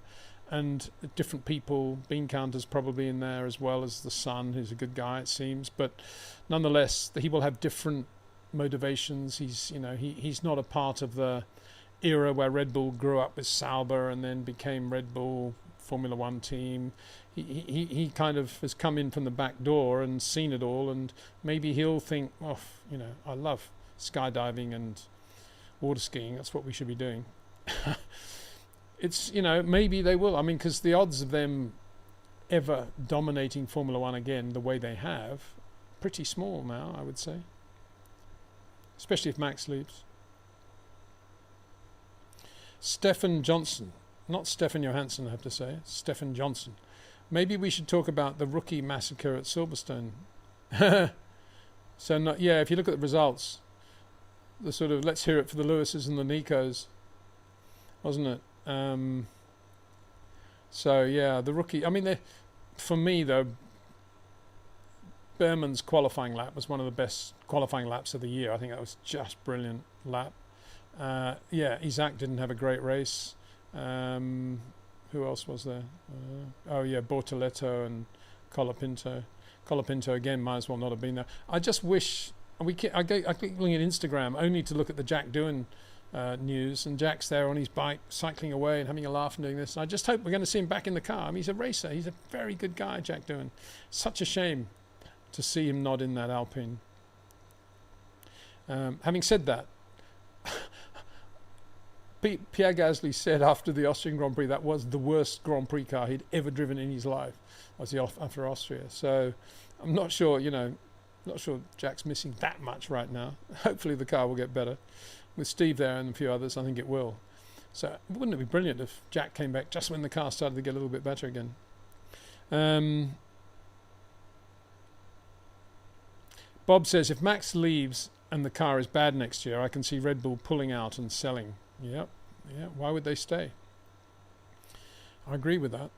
And different people, Bean Counter's probably in there as well as the son, who's a good guy, it seems. But nonetheless, he will have different motivations. He's not a part of the era where Red Bull grew up with Sauber and then became Red Bull Formula One team. He kind of has come in from the back door and seen it all, and maybe he'll think, I love skydiving and water skiing. That's what we should be doing. It's, maybe they will. I mean, because the odds of them ever dominating Formula One again the way they have, pretty small now, I would say. Especially if Max leaves. Stefan Johnson. Not Stefan Johansson, I have to say. Stefan Johnson. Maybe we should talk about the rookie massacre at Silverstone. If you look at the results, the sort of let's hear it for the Lewises and the Nicos, wasn't it? The rookie. I mean, for me though, Behrman's qualifying lap was one of the best qualifying laps of the year. I think that was just brilliant lap. Isaac didn't have a great race. Who else was there? Bortoletto and Colapinto. Colapinto again might as well not have been there. I just wish I keep looking at Instagram only to look at the Jack Doohan news, and Jack's there on his bike cycling away and having a laugh and doing this. I just hope we're going to see him back in the car. I mean, he's a racer. He's a very good guy, Jack Doohan. Such a shame to see him not in that Alpine. Having said that, Pierre Gasly said after the Austrian Grand Prix that was the worst Grand Prix car he'd ever driven in his life, was the after Austria. So I'm not sure, not sure Jack's missing that much right now. Hopefully the car will get better. With Steve there and a few others, I think it will. So wouldn't it be brilliant if Jack came back just when the car started to get a little bit better again? Bob says, if Max leaves and the car is bad next year, I can see Red Bull pulling out and selling. Yeah. Why would they stay? I agree with that.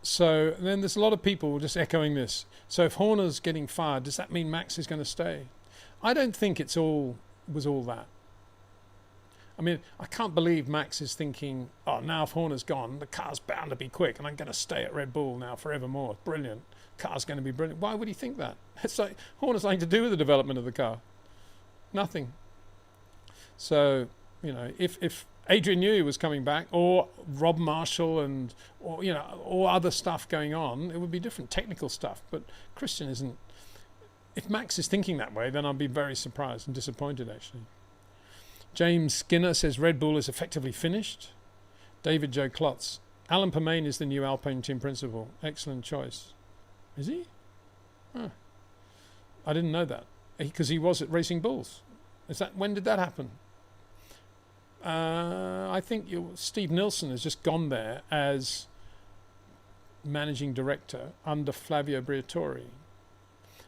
So then there's a lot of people just echoing this. So if Horner's getting fired, does that mean Max is going to stay? I don't think was all that. I mean, I can't believe Max is thinking, now if Horner's gone, the car's bound to be quick and I'm going to stay at Red Bull now forevermore. Brilliant. Car's going to be brilliant. Why would he think that? It's like Horner's nothing to do with the development of the car. Nothing. So, if Adrian Newey was coming back, or Rob Marshall or other stuff going on, it would be different technical stuff. But Christian isn't. If Max is thinking that way, then I'll be very surprised and disappointed, actually. James Skinner says Red Bull is effectively finished. David Joe Klotz. Alan Permain is the new Alpine team principal. Excellent choice. Is he? I didn't know that. Because he was at Racing Bulls. When did that happen? I think Steve Nilsson has just gone there as managing director under Flavio Briatore.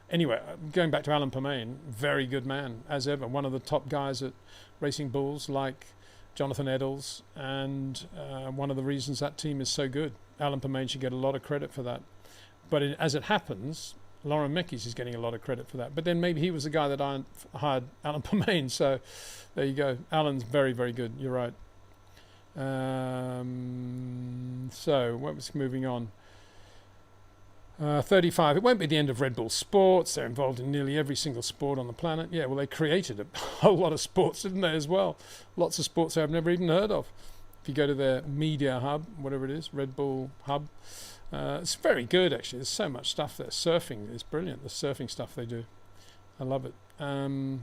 Anyway, going back to Alan Permain, very good man, as ever. One of the top guys at Racing Bulls, like Jonathan Eddles, and one of the reasons that team is so good. Alan Permain should get a lot of credit for that. But as it happens, Lauren Mekies is getting a lot of credit for that. But then maybe he was the guy that I hired Alan Permain. So there you go. Alan's very, very good. You're right. So what was moving on? 35. It won't be the end of Red Bull Sports. They're involved in nearly every single sport on the planet. Yeah, well, they created a whole lot of sports, didn't they, as well? Lots of sports I've never even heard of. If you go to their media hub, whatever it is, Red Bull Hub, it's very good, actually. There's so much stuff there. Surfing is brilliant, the surfing stuff they do. I love it. So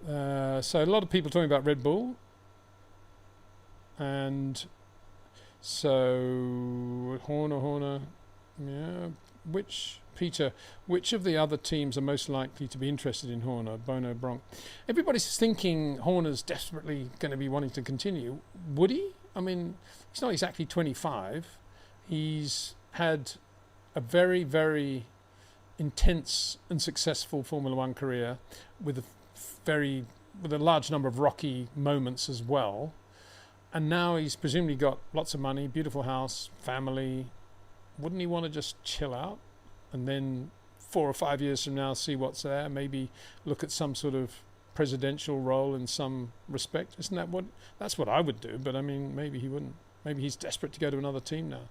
a lot of people talking about Red Bull. And so Horner, yeah. Which of the other teams are most likely to be interested in Horner? Bono, Bronk. Everybody's thinking Horner's desperately going to be wanting to continue. Would he? I mean, he's not exactly 25. He's had a very, very intense and successful Formula One career with a large number of rocky moments as well. And now he's presumably got lots of money, beautiful house, family. Wouldn't he want to just chill out and then 4 or 5 years from now see what's there? Maybe look at some sort of presidential role in some respect. Isn't that that's what I would do? But I mean, maybe he wouldn't. Maybe he's desperate to go to another team now.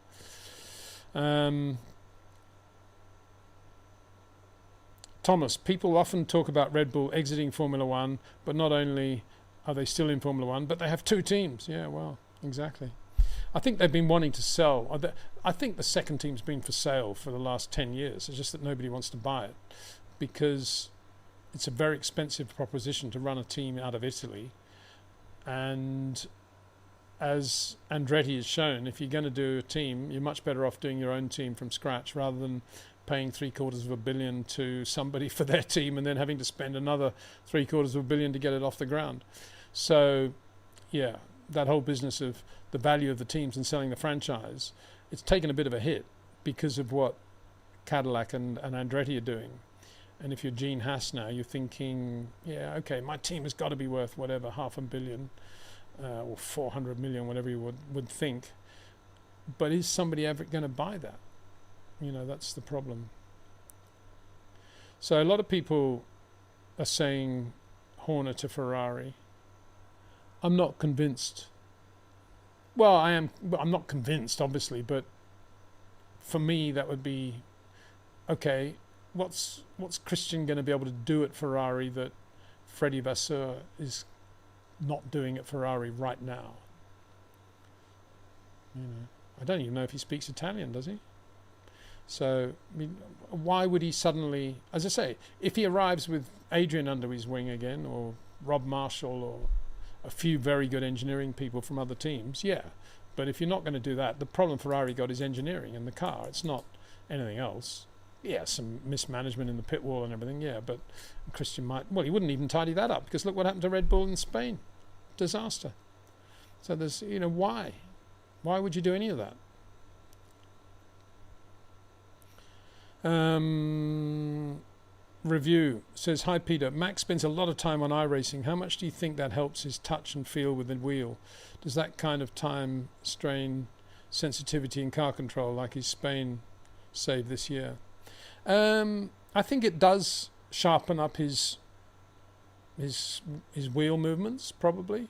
Thomas, people often talk about Red Bull exiting Formula One, but not only are they still in Formula One, but they have 2 teams. Yeah, well, exactly. I think they've been wanting to sell. I think the second team's been for sale for the last 10 years. It's just that nobody wants to buy it because it's a very expensive proposition to run a team out of Italy. And as Andretti has shown, if you're going to do a team, you're much better off doing your own team from scratch rather than paying $750 million to somebody for their team and then having to spend another $750 million to get it off the ground. So, yeah, that whole business of the value of the teams and selling the franchise, it's taken a bit of a hit because of what Cadillac and Andretti are doing. And if you're Gene Haas now, you're thinking, yeah, okay, my team has got to be worth whatever, $500 million or 400 million, whatever you would think. But is somebody ever going to buy that? You know, that's the problem. So a lot of people are saying Horner to Ferrari. I'm not convinced. Well, I'm not convinced, obviously, but for me, that would be, okay, what's Christian going to be able to do at Ferrari that Freddie Vasseur is not doing at Ferrari right now? You know, I don't even know if he speaks Italian, does he? So, I mean, why would he suddenly, as I say, if he arrives with Adrian under his wing again, or Rob Marshall, or a few very good engineering people from other teams, yeah. But if you're not going to do that, the problem Ferrari got is engineering in the car. It's not anything else. Yeah, some mismanagement in the pit wall and everything, yeah, but Christian he wouldn't even tidy that up, because look what happened to Red Bull in Spain. Disaster. So there's, why? Why would you do any of that? Review says, hi Peter, Max spends a lot of time on iRacing. How much do you think that helps his touch and feel with the wheel? Does that kind of time strain sensitivity in car control like his Spain save this year? I think it does sharpen up his wheel movements, probably.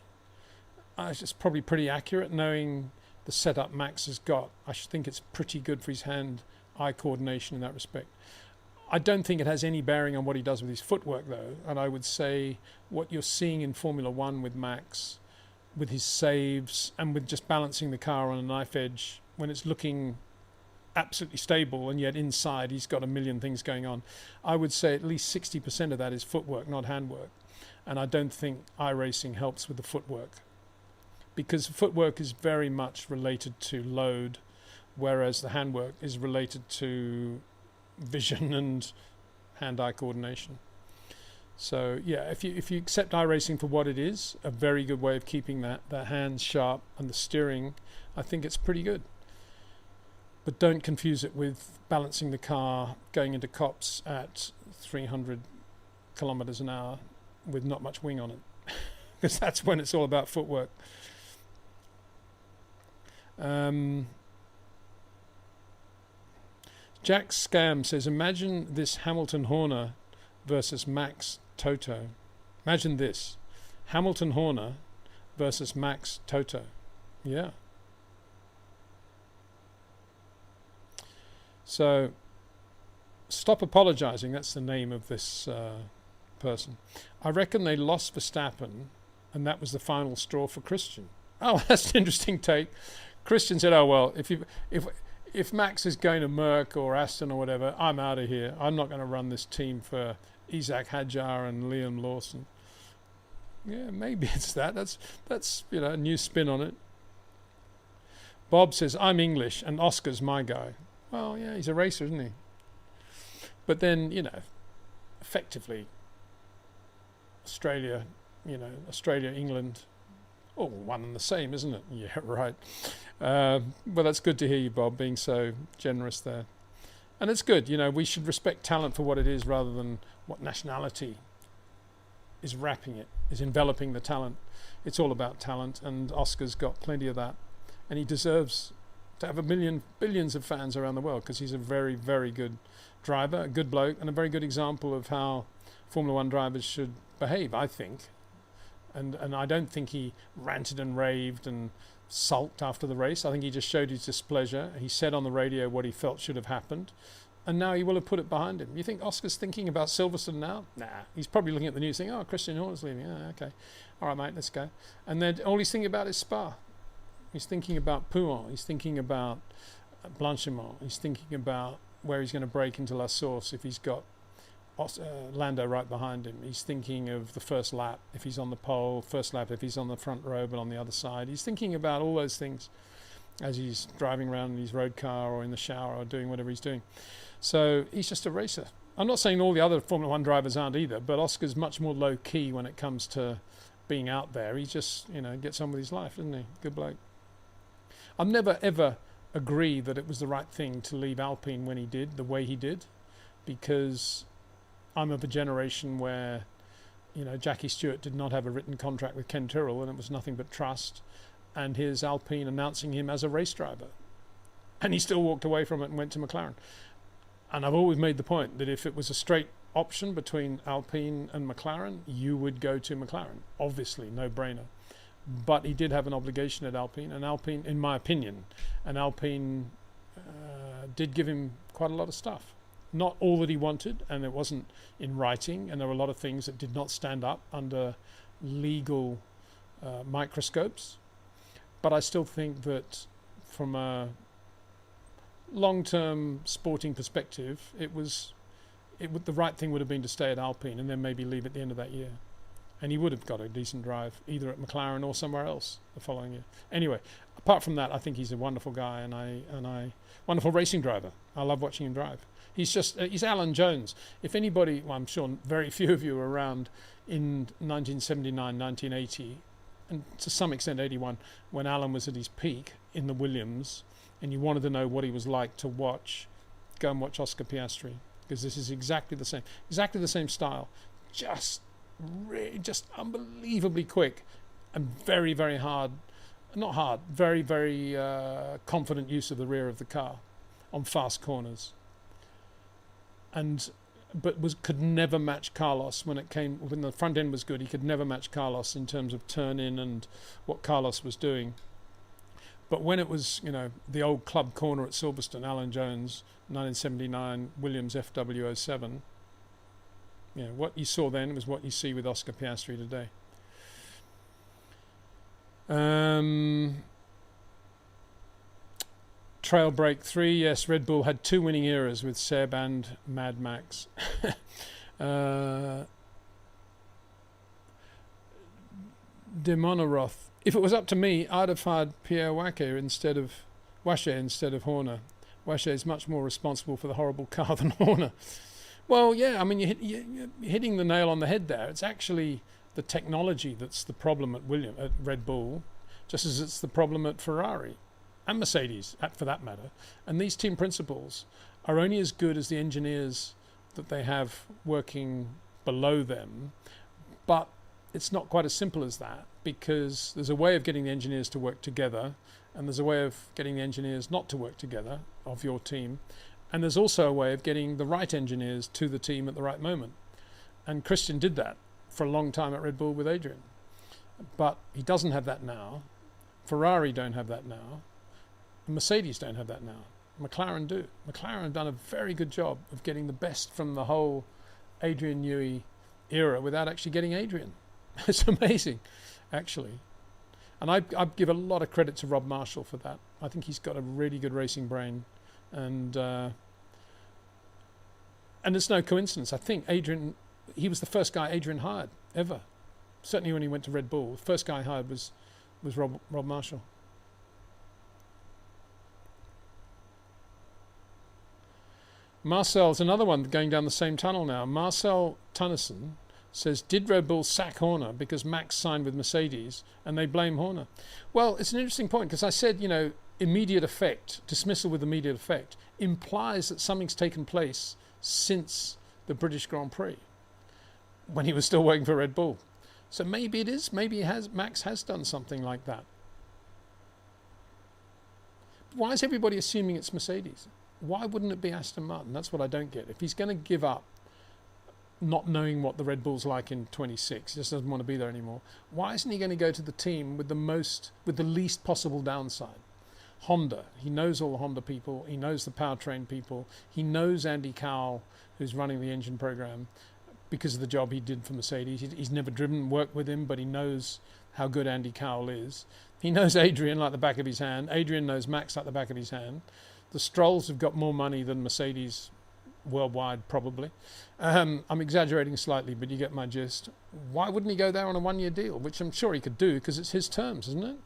It's probably pretty accurate knowing the setup Max has got. I should think it's pretty good for his hand-eye coordination in that respect. I don't think it has any bearing on what he does with his footwork, though. And I would say what you're seeing in Formula One with Max, with his saves and with just balancing the car on a knife edge when it's looking absolutely stable and yet inside he's got a million things going on, I would say at least 60% of that is footwork, not handwork. And I don't think iRacing helps with the footwork, because footwork is very much related to load, whereas the handwork is related to vision and hand-eye coordination. So yeah, if you accept iRacing for what it is, a very good way of keeping the hands sharp and the steering, I think it's pretty good. But don't confuse it with balancing the car going into cops at 300 kilometers an hour with not much wing on it, because that's when it's all about footwork. Jack Scam says, imagine this Hamilton Horner versus Max Toto. Imagine this, Hamilton Horner versus Max Toto. Yeah. So, stop apologizing. That's the name of this person. I reckon they lost Verstappen, and that was the final straw for Christian. Oh, that's an interesting take. Christian said, "Oh well, if Max is going to Merck or Aston or whatever, I'm out of here. I'm not going to run this team for Isaac Hadjar and Liam Lawson." Yeah, maybe it's that. That's a new spin on it. Bob says, "I'm English and Oscar's my guy." Well, yeah, he's a racer, isn't he? But then, effectively, Australia, England, all one and the same, isn't it? Yeah, right. Well, that's good to hear you, Bob, being so generous there. And it's good, we should respect talent for what it is rather than what nationality is wrapping it, is enveloping the talent. It's all about talent, and Oscar's got plenty of that. And he deserves to have billions of fans around the world because he's a very, very good driver, a good bloke, and a very good example of how Formula One drivers should behave, I think. And I don't think he ranted and raved and sulked after the race. I think he just showed his displeasure. He said on the radio what he felt should have happened, and now he will have put it behind him. You think Oscar's thinking about Silverstone now? Nah, he's probably looking at the news thinking, oh, Christian Horner's leaving. Oh, okay. All right, mate, let's go. And then all he's thinking about is Spa. He's thinking about Pouin. He's thinking about Blanchimont. He's thinking about where he's going to break into La Source if he's got Lando right behind him. He's thinking of the first lap if he's on the pole, first lap if he's on the front row but on the other side. He's thinking about all those things as he's driving around in his road car or in the shower or doing whatever he's doing. So he's just a racer. I'm not saying all the other Formula One drivers aren't either, but Oscar's much more low key when it comes to being out there. He just, gets on with his life, doesn't he? Good bloke. I've never ever agree that it was the right thing to leave Alpine when he did, the way he did, because I'm of a generation where, Jackie Stewart did not have a written contract with Ken Tyrrell, and it was nothing but trust. And here's Alpine announcing him as a race driver. And he still walked away from it and went to McLaren. And I've always made the point that if it was a straight option between Alpine and McLaren, you would go to McLaren. Obviously, no brainer. But he did have an obligation at Alpine, and Alpine, in my opinion, did give him quite a lot of stuff. Not all that he wanted, and it wasn't in writing, and there were a lot of things that did not stand up under legal microscopes. But I still think that from a long-term sporting perspective, the right thing would have been to stay at Alpine and then maybe leave at the end of that year. And he would have got a decent drive either at McLaren or somewhere else the following year. Anyway, apart from that, I think he's a wonderful guy and wonderful racing driver. I love watching him drive. He's Alan Jones. If anybody, well, I'm sure very few of you were around in 1979, 1980, and to some extent 81, when Alan was at his peak in the Williams, and you wanted to know what he was like to watch, go and watch Oscar Piastri, because this is exactly the same style, just unbelievably quick and very, very very, very confident use of the rear of the car on fast corners. But could never match Carlos when the front end was good. He could never match Carlos in terms of turn in and what Carlos was doing. But when it was, the old club corner at Silverstone, Alan Jones, 1979 Williams FW07, what you saw then was what you see with Oscar Piastri today. Trail Break 3, yes, Red Bull had 2 winning eras with Seb and Mad Max. Demonoroth. If it was up to me, I'd have hired Pierre Wache instead of Horner. Wache is much more responsible for the horrible car than Horner. Well, yeah, I mean, you're hitting the nail on the head there. It's actually the technology that's the problem at Red Bull, just as it's the problem at Ferrari and Mercedes, for that matter. And these team principals are only as good as the engineers that they have working below them. But it's not quite as simple as that, because there's a way of getting the engineers to work together, and there's a way of getting the engineers not to work together of your team. And there's also a way of getting the right engineers to the team at the right moment. And Christian did that for a long time at Red Bull with Adrian. But he doesn't have that now. Ferrari don't have that now. Mercedes don't have that now. McLaren do. McLaren have done a very good job of getting the best from the whole Adrian Newey era without actually getting Adrian. It's amazing, actually. And I give a lot of credit to Rob Marshall for that. I think he's got a really good racing brain. And it's no coincidence. I think Adrian, he was the first guy Adrian hired ever. Certainly when he went to Red Bull, the first guy hired was Rob Marshall. Marcel's another one going down the same tunnel now. Marcel Tunnison says, did Red Bull sack Horner because Max signed with Mercedes and they blame Horner? Well, it's an interesting point because I said, immediate effect, dismissal with immediate effect, implies that something's taken place since the British Grand Prix when he was still working for Red Bull. So maybe it is, Max has done something like that. Why is everybody assuming it's Mercedes? Why wouldn't it be Aston Martin? That's what I don't get. If he's going to give up not knowing what the Red Bull's like in 26, he just doesn't want to be there anymore, why isn't he going to go to the team with the least possible downside? Honda. He knows all the Honda people. He knows the powertrain people. He knows Andy Cowell, who's running the engine program, because of the job he did for Mercedes. He's never worked with him, but he knows how good Andy Cowell is. He knows Adrian like the back of his hand. Adrian knows Max like the back of his hand. The Strolls have got more money than Mercedes worldwide, probably. I'm exaggerating slightly, but you get my gist. Why wouldn't he go there on a one-year deal, which I'm sure he could do because it's his terms, isn't it?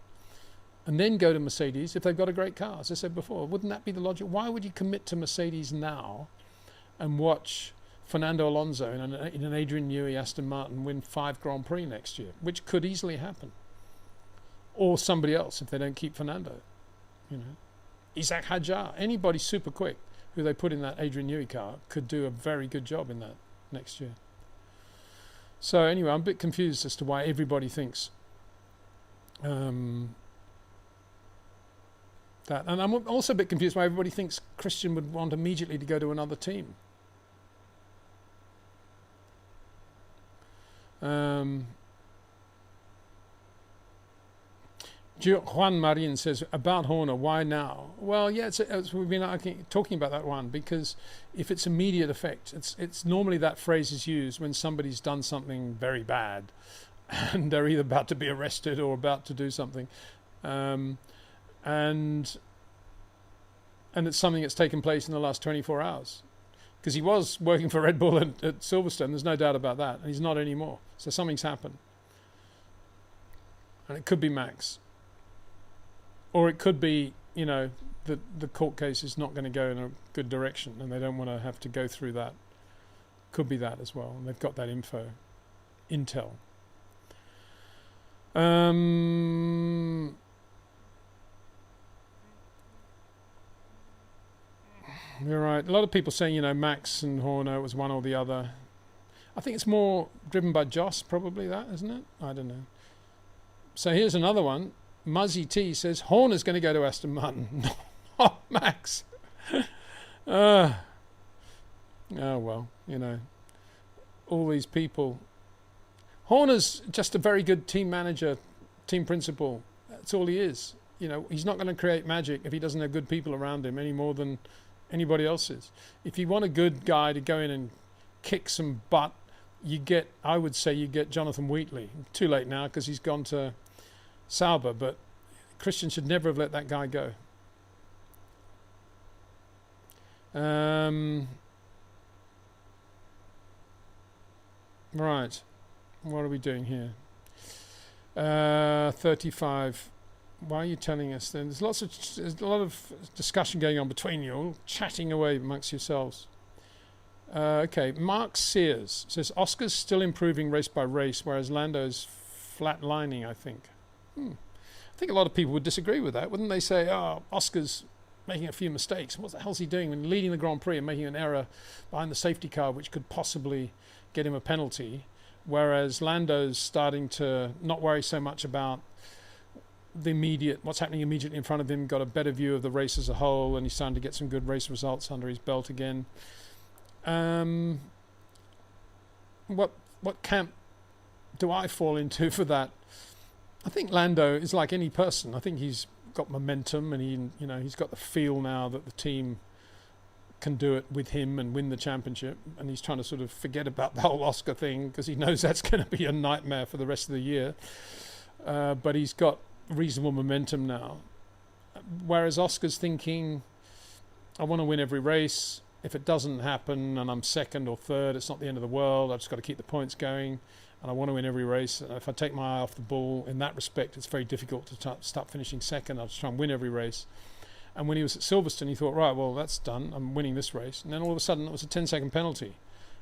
And then go to Mercedes if they've got a great car, as I said before. Wouldn't that be the logic? Why would you commit to Mercedes now and watch Fernando Alonso in an Adrian Newey Aston Martin win 5 Grand Prix next year, which could easily happen? Or somebody else if they don't keep Fernando. Isaac Hadjar, anybody super quick who they put in that Adrian Newey car could do a very good job in that next year. So anyway, I'm a bit confused as to why everybody thinks that. And I'm also a bit confused why everybody thinks Christian would want immediately to go to another team. Juan Marin says, about Horner, why now? Well, yeah, we've been talking about that one, because if it's immediate effect, it's normally that phrase is used when somebody's done something very bad and they're either about to be arrested or about to do something. And it's something that's taken place in the last 24 hours. Because he was working for Red Bull at Silverstone, there's no doubt about that, and he's not anymore. So something's happened. And it could be Max. Or it could be, the court case is not going to go in a good direction and they don't want to have to go through that. Could be that as well. And they've got that intel. You're right. A lot of people saying, Max and Horner, it was one or the other. I think it's more driven by Joss, probably that, isn't it? I don't know. So here's another one. Muzzy T says, Horner's going to go to Aston Martin. Not Max. Oh, well, all these people. Horner's just a very good team manager, team principal. That's all he is. He's not going to create magic if he doesn't have good people around him any more than anybody else is. If you want a good guy to go in and kick some butt, I would say you get Jonathan Wheatley. Too late now because he's gone to Sauber, but Christian should never have let that guy go. Right. What are we doing here? 35. Why are you telling us then? There's a lot of discussion going on between you, all chatting away amongst yourselves. Okay, Mark Sears says, Oscar's still improving race by race, whereas Lando's flatlining, I think. I think a lot of people would disagree with that. Wouldn't they say, Oscar's making a few mistakes. What the hell's he doing when leading the Grand Prix and making an error behind the safety car which could possibly get him a penalty, whereas Lando's starting to not worry so much about what's happening immediately in front of him, got a better view of the race as a whole, and he's starting to get some good race results under his belt again. What camp do I fall into for that? I think Lando is like any person. I think he's got momentum, and he's got the feel now that the team can do it with him and win the championship, and he's trying to sort of forget about the whole Oscar thing because he knows that's going to be a nightmare for the rest of the year. But he's got reasonable momentum now, whereas Oscar's thinking, I want to win every race. If it doesn't happen and I'm second or third, it's not the end of the world. I've just got to keep the points going, and I want to win every race. If I take my eye off the ball in that respect, it's very difficult to start finishing second. I'll just try and win every race. And when he was at Silverstone, he thought, right, well, that's done. I'm winning this race. And then all of a sudden, it was a 10-second penalty,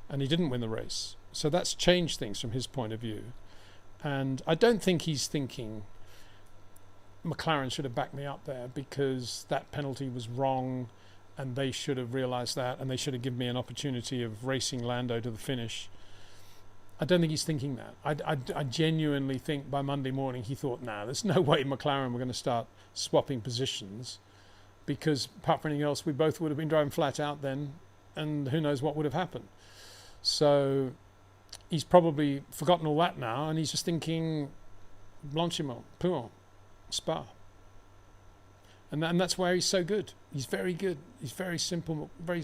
and he didn't win the race. So that's changed things from his point of view. And I don't think he's thinking McLaren should have backed me up there because that penalty was wrong and they should have realised that and they should have given me an opportunity of racing Lando to the finish. I don't think he's thinking that. I genuinely think by Monday morning he thought, nah, there's no way McLaren were going to start swapping positions, because apart from anything else, we both would have been driving flat out then, and who knows what would have happened. So he's probably forgotten all that now, and he's just thinking Blanchimont, Pouin, Spa. And that's where he's so good. He's very good. He's very simple, very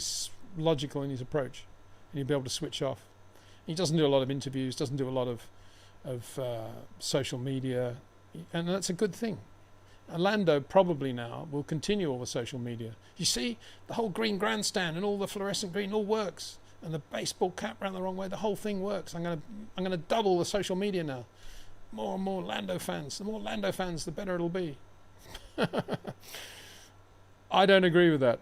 logical in his approach, and he'll be able to switch off. He doesn't do a lot of interviews, doesn't do a lot of social media, and that's a good thing. And Lando probably now will continue all the social media. You see, the whole green grandstand and all the fluorescent green all works, and the baseball cap round the wrong way. The whole thing works. I'm gonna double the social media now. More and more Lando fans. The more Lando fans, the better it'll be. I don't agree with that.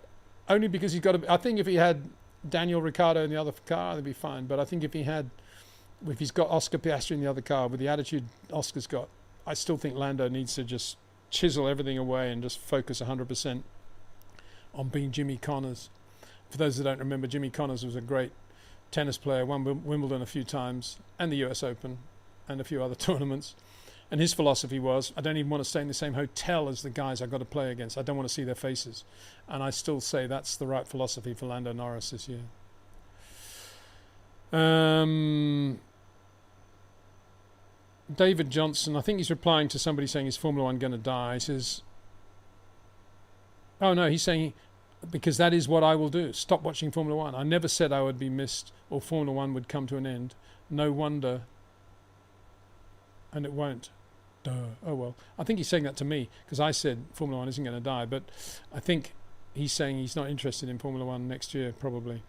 Only because he's got to. I think if he had Daniel Ricciardo in the other car, they'd be fine. But I think if he's got Oscar Piastri in the other car with the attitude Oscar's got, I still think Lando needs to just chisel everything away and just focus 100% on being Jimmy Connors. For those that don't remember, Jimmy Connors was a great tennis player, won Wimbledon a few times and the US Open and a few other tournaments. And his philosophy was, I don't even want to stay in the same hotel as the guys I've got to play against. I don't want to see their faces. And I still say that's the right philosophy for Lando Norris this year. David Johnson, I think he's replying to somebody saying, is Formula One going to die? He says, oh no, he's saying, because that is what I will do. Stop watching Formula One. I never said I would be missed or Formula One would come to an end. No wonder. And it won't. Duh. Oh well. I think he's saying that to me because I said Formula One isn't going to die, but I think he's saying he's not interested in Formula One next year, probably.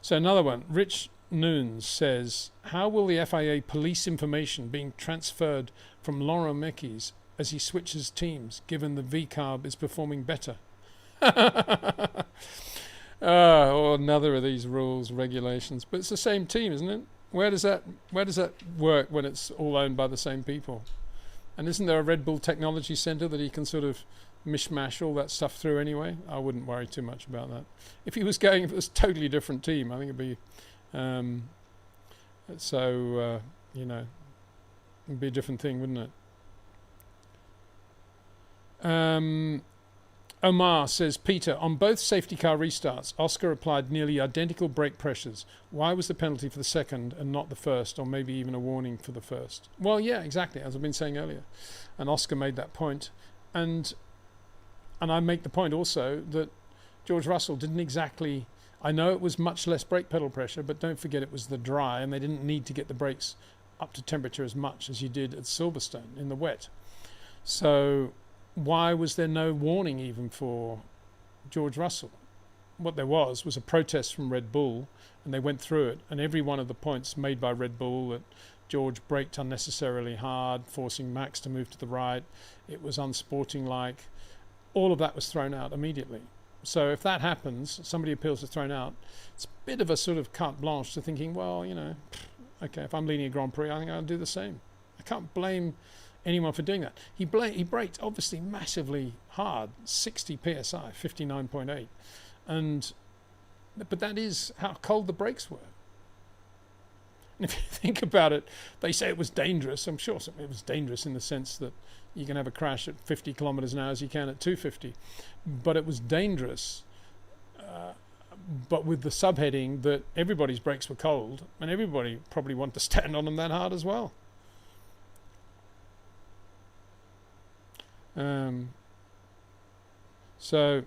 So another one. Rich Noons says, how will the FIA police information being transferred from Laurent Mekies as he switches teams, given the V-carb is performing better? Oh, another of these rules, regulations. But it's the same team, isn't it? Where does that work when it's all owned by the same people? And isn't there a Red Bull Technology Centre that he can sort of mishmash all that stuff through anyway? I wouldn't worry too much about that. If it was a totally different team, I think it'd be it'd be a different thing, wouldn't it? Omar says, Peter, on both safety car restarts, Oscar applied nearly identical brake pressures. Why was the penalty for the second and not the first, or maybe even a warning for the first? Well, yeah, exactly, as I've been saying earlier. And Oscar made that point. And I make the point also that George Russell didn't exactly... I know it was much less brake pedal pressure, but don't forget it was the dry, and they didn't need to get the brakes up to temperature as much as you did at Silverstone in the wet. So why was there no warning even for George Russell? What there was a protest from Red Bull, and they went through it, and every one of the points made by Red Bull that George braked unnecessarily hard, forcing Max to move to the right, it was unsporting-like, all of that was thrown out immediately. So if that happens, somebody appeals is thrown out, it's a bit of a sort of carte blanche to thinking, well, okay, if I'm leading a Grand Prix, I think I'll do the same. I can't blame anyone for doing that. He braked obviously massively hard, 60 psi, 59.8, but that is how cold the brakes were. And if you think about it, they say it was dangerous. I'm sure it was dangerous in the sense that you can have a crash at 50 kilometers an hour as you can at 250, but it was dangerous. But with the subheading that everybody's brakes were cold, and everybody probably wanted to stand on them that hard as well. So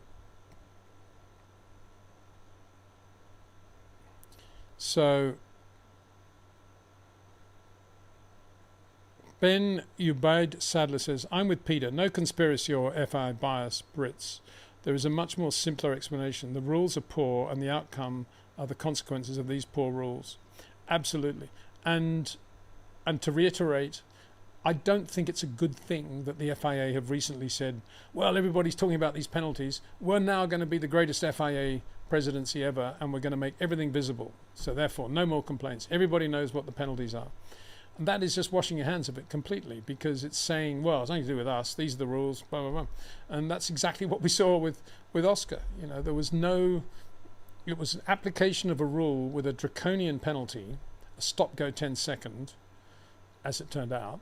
Ben Ubaid Sadler says, I'm with Peter. No conspiracy or FI bias, Brits. There is a much more simpler explanation. The rules are poor and the outcome are the consequences of these poor rules. Absolutely. And to reiterate, I don't think it's a good thing that the FIA have recently said, well, everybody's talking about these penalties. We're now going to be the greatest FIA presidency ever, and we're going to make everything visible. So therefore, no more complaints. Everybody knows what the penalties are. And that is just washing your hands of it completely, because it's saying, well, it's nothing to do with us. These are the rules, blah, blah, blah. And that's exactly what we saw with Oscar. You know, it was an application of a rule with a draconian penalty, a stop-go 10-second, as it turned out,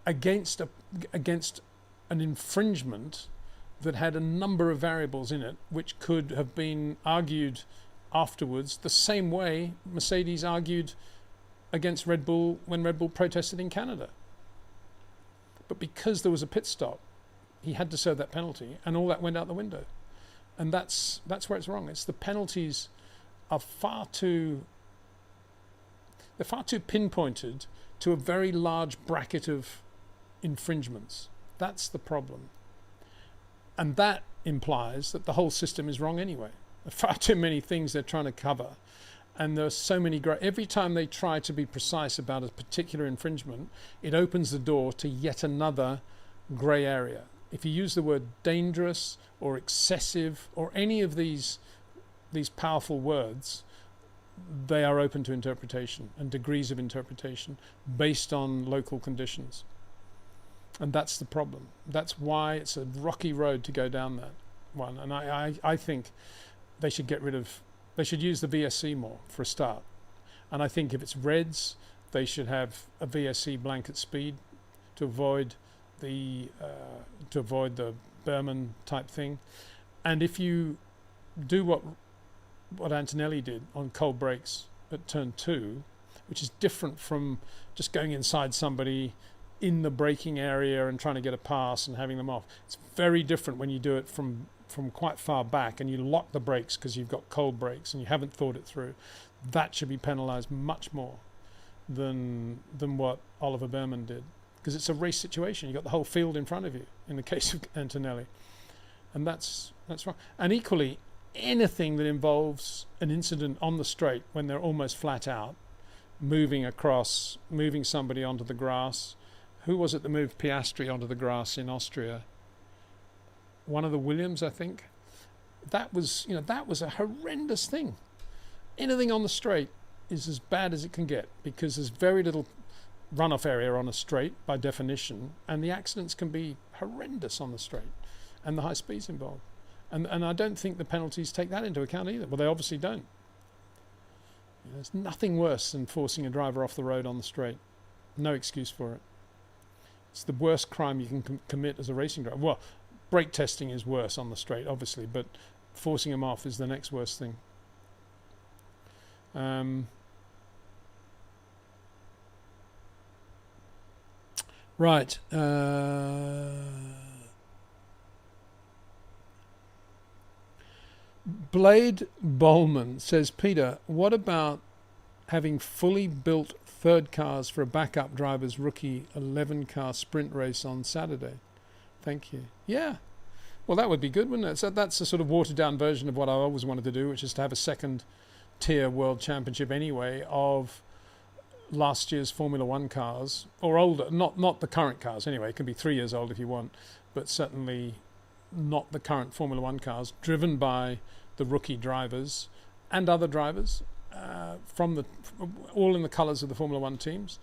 against an infringement that had a number of variables in it, which could have been argued afterwards the same way Mercedes argued against Red Bull when Red Bull protested in Canada. But because there was a pit stop, he had to serve that penalty, and all that went out the window. And that's where it's wrong. It's the penalties are far too pinpointed to a very large bracket of infringements. That's the problem. And that implies that the whole system is wrong anyway. There are far too many things they're trying to cover. And there are so many every time they try to be precise about a particular infringement, it opens the door to yet another grey area. If you use the word dangerous or excessive or any of these powerful words, they are open to interpretation and degrees of interpretation based on local conditions. And that's the problem. That's why it's a rocky road to go down that one. And I think they should they should use the VSC more for a start. And I think if it's reds, they should have a VSC blanket speed to avoid the Berman type thing. And if you do what Antonelli did on cold brakes at turn 2, which is different from just going inside somebody in the braking area and trying to get a pass and having them off. It's very different when you do it from quite far back and you lock the brakes because you've got cold brakes and you haven't thought it through. That should be penalised much more than what Oliver Berman did, because it's a race situation. You've got the whole field in front of you in the case of Antonelli, and that's wrong. And equally, anything that involves an incident on the straight when they're almost flat out, moving somebody onto the grass. Who was it that moved Piastri onto the grass in Austria? One of the Williams, I think. That was a horrendous thing. Anything on the straight is as bad as it can get, because there's very little runoff area on a straight by definition, and the accidents can be horrendous on the straight, and the high speeds involved. And I don't think the penalties take that into account either. Well, they obviously don't. There's nothing worse than forcing a driver off the road on the straight. No excuse for it. It's the worst crime you can commit as a racing driver. Well, brake testing is worse on the straight, obviously, but forcing them off is the next worst thing. Right. Blade Bowman says, Peter, what about having fully built third cars for a backup driver's rookie 11-car sprint race on Saturday? Thank you. Yeah. Well, that would be good, wouldn't it? So that's a sort of watered-down version of what I always wanted to do, which is to have a second-tier world championship anyway of last year's Formula One cars, or older, not the current cars anyway. It can be 3 years old if you want, but certainly not the current Formula One cars, driven by the rookie drivers and other drivers all in the colours of the Formula One teams.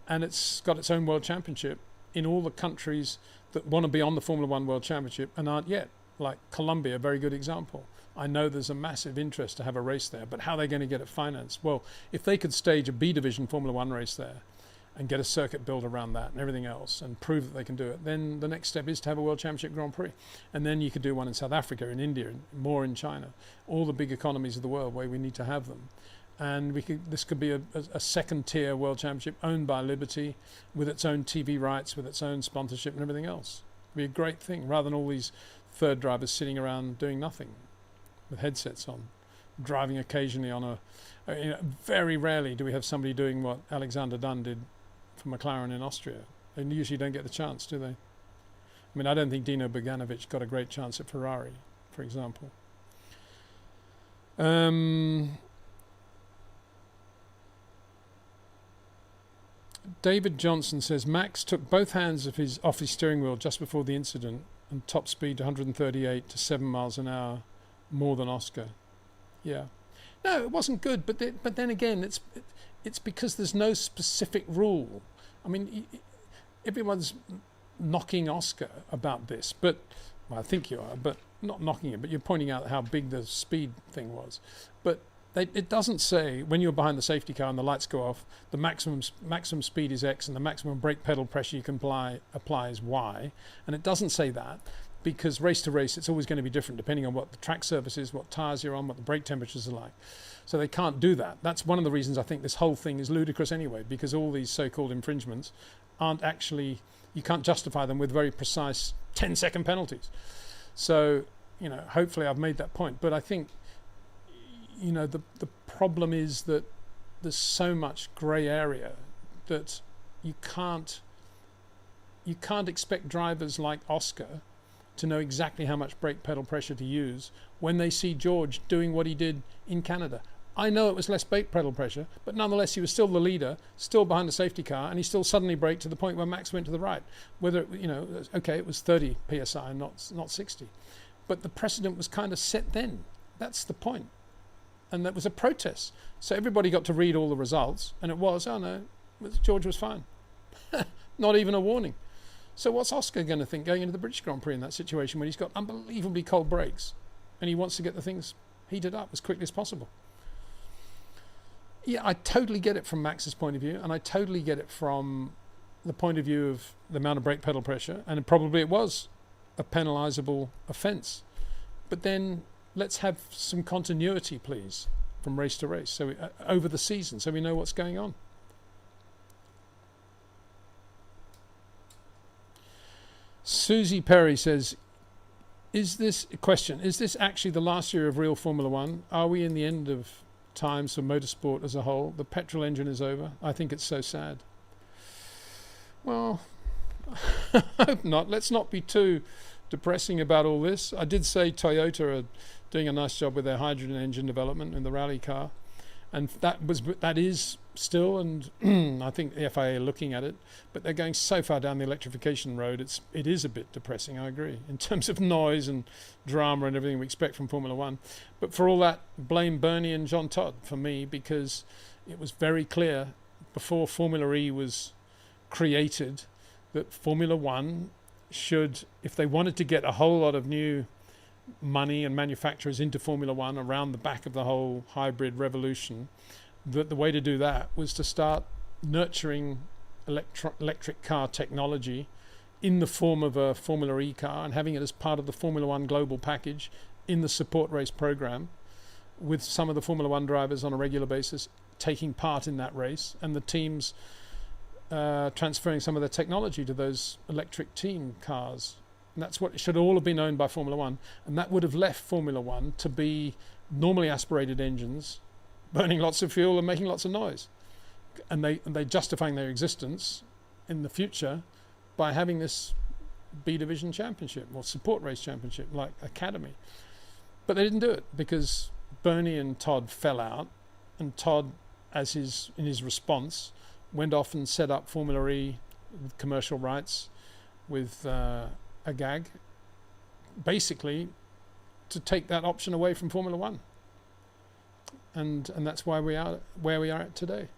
And it's got its own world championship in all the countries that want to be on the Formula One World Championship and aren't yet, like Colombia, a very good example. I know there's a massive interest to have a race there, but how are they going to get it financed? Well, if they could stage a B Division Formula One race there and get a circuit built around that and everything else and prove that they can do it, then the next step is to have a World Championship Grand Prix. And then you could do one in South Africa, in India, and more in China. All the big economies of the world where we need to have them. And this could be a second-tier World Championship owned by Liberty with its own TV rights, with its own sponsorship and everything else. It'd be a great thing, rather than all these third drivers sitting around doing nothing with headsets on, driving occasionally on very rarely do we have somebody doing what Alexander Dunn did for McLaren in Austria. They usually don't get the chance, do they? I mean, I don't think Dino Bogdanovic got a great chance at Ferrari, for example. David Johnson says Max took both hands off his steering wheel just before the incident and top speed 138 to 7 miles an hour more than Oscar. Yeah. No, it wasn't good, but then again, it's because there's no specific rule. I mean, everyone's knocking Oscar about this, but well, I think you are, but not knocking it, but you're pointing out how big the speed thing was. But it doesn't say when you're behind the safety car and the lights go off, the maximum speed is X and the maximum brake pedal pressure you can apply is Y. And it doesn't say that because race to race, it's always going to be different depending on what the track surface is, what tyres you're on, what the brake temperatures are like. So they can't do that. That's one of the reasons I think this whole thing is ludicrous anyway, because all these so-called infringements aren't actually, you can't justify them with very precise 10-second penalties. So, hopefully I've made that point. But I think, the problem is that there's so much grey area that you can't expect drivers like Oscar to know exactly how much brake pedal pressure to use when they see George doing what he did in Canada. I know it was less brake pedal pressure, but nonetheless he was still the leader, still behind the safety car, and he still suddenly braked to the point where Max went to the right. Whether, okay, it was 30 psi, not 60. But the precedent was kind of set then. That's the point. And that was a protest. So everybody got to read all the results, and it was, oh no, George was fine. Not even a warning. So what's Oscar going to think going into the British Grand Prix in that situation when he's got unbelievably cold brakes and he wants to get the things heated up as quickly as possible? Yeah, I totally get it from Max's point of view, and I totally get it from the point of view of the amount of brake pedal pressure, and probably it was a penalisable offence. But then let's have some continuity, please, from race to race, so over the season, so we know what's going on. Susie Perry says, is this actually the last year of real Formula One? Are we in the end of times for motorsport as a whole? The petrol engine is over. I think it's so sad. Well, I hope not. Let's not be too depressing about all this. I did say Toyota are doing a nice job with their hydrogen engine development in the rally car, and that is still, and I think the FIA are looking at it, but they're going so far down the electrification road, it is a bit depressing, I agree, in terms of noise and drama and everything we expect from Formula One. But for all that, blame Bernie and John Todd for me, because it was very clear before Formula E was created that Formula One should, if they wanted to get a whole lot of new money and manufacturers into Formula One around the back of the whole hybrid revolution, that the way to do that was to start nurturing electric car technology in the form of a Formula E car and having it as part of the Formula One global package in the support race program, with some of the Formula One drivers on a regular basis taking part in that race, and the teams transferring some of their technology to those electric team cars. And that's what it should all have been owned by Formula One, and that would have left Formula One to be normally aspirated engines burning lots of fuel and making lots of noise, and they justifying their existence in the future by having this B division championship or support race championship like Academy. But they didn't do it because Bernie and Todd fell out, and Todd, in his response, went off and set up Formula E with commercial rights with AGAG, basically to take that option away from Formula One. And that's why we are where we are at today.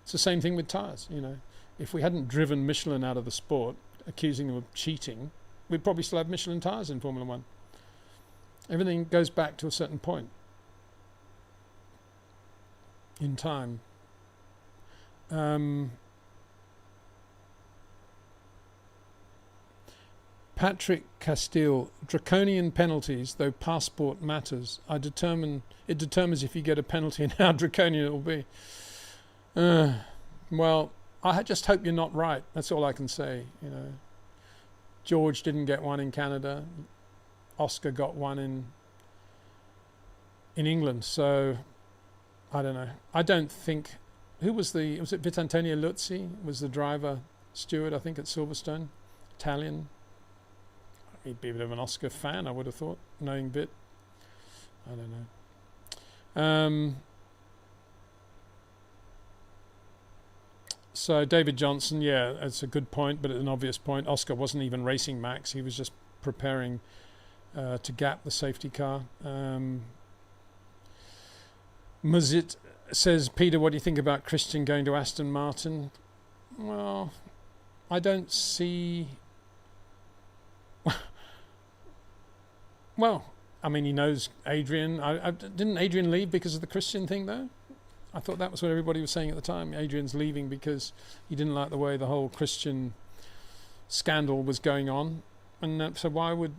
It's the same thing with tyres. If we hadn't driven Michelin out of the sport, accusing them of cheating, we'd probably still have Michelin tyres in Formula One. Everything goes back to a certain point in time. Patrick Castile, draconian penalties, though passport matters. It determines if you get a penalty and how draconian it will be. Well, I just hope you're not right. That's all I can say. George didn't get one in Canada. Oscar got one in England. So I don't know. I don't think. Was it Vitantonio Luzzi was the driver steward, I think, at Silverstone, Italian. He'd be a bit of an Oscar fan, I would have thought, knowing Bit. I don't know. So David Johnson, yeah, that's a good point, but an obvious point. Oscar wasn't even racing Max; he was just preparing to gap the safety car. Muzit says, Peter, what do you think about Christian going to Aston Martin? Well, I don't see. Well, I mean, he knows Adrian. Didn't Adrian leave because of the Christian thing, though? I thought that was what everybody was saying at the time. Adrian's leaving because he didn't like the way the whole Christian scandal was going on. And so why would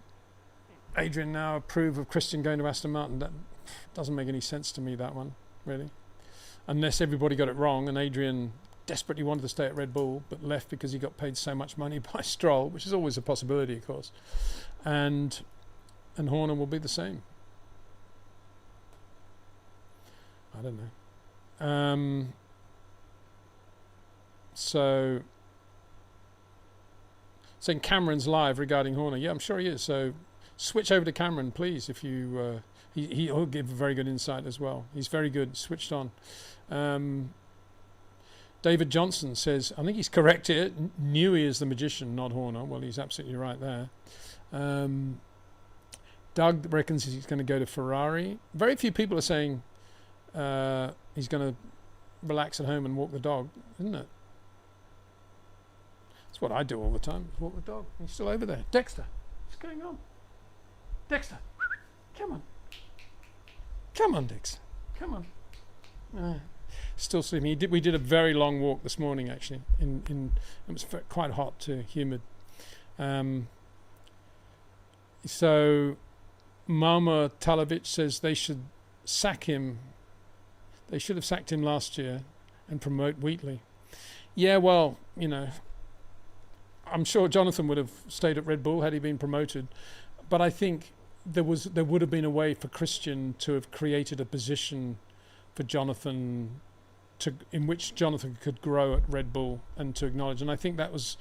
Adrian now approve of Christian going to Aston Martin? That doesn't make any sense to me, that one, really. Unless everybody got it wrong and Adrian desperately wanted to stay at Red Bull but left because he got paid so much money by Stroll, which is always a possibility, of course. And Horner will be the same. I don't know. So saying Cameron's live regarding Horner. Yeah, I'm sure he is. So switch over to Cameron, please, if you... He'll give a very good insight as well. He's very good, switched on. David Johnson says, I think he's correct here. Newey is the magician, not Horner. Well, he's absolutely right there. Doug reckons he's going to go to Ferrari. Very few people are saying he's going to relax at home and walk the dog, isn't it? That's what I do all the time, walk the dog. He's still over there. Dexter, what's going on? Dexter, come on. Come on, Dexter. Come on. Still sleeping. We did a very long walk this morning, actually. It was quite hot too, humid. So Malma Talovic says they should sack him. They should have sacked him last year and promote Wheatley. Yeah, well, you know, I'm sure Jonathan would have stayed at Red Bull had he been promoted, but I think there would have been a way for Christian to have created a position for Jonathan in which Jonathan could grow at Red Bull and to acknowledge. And I think that was,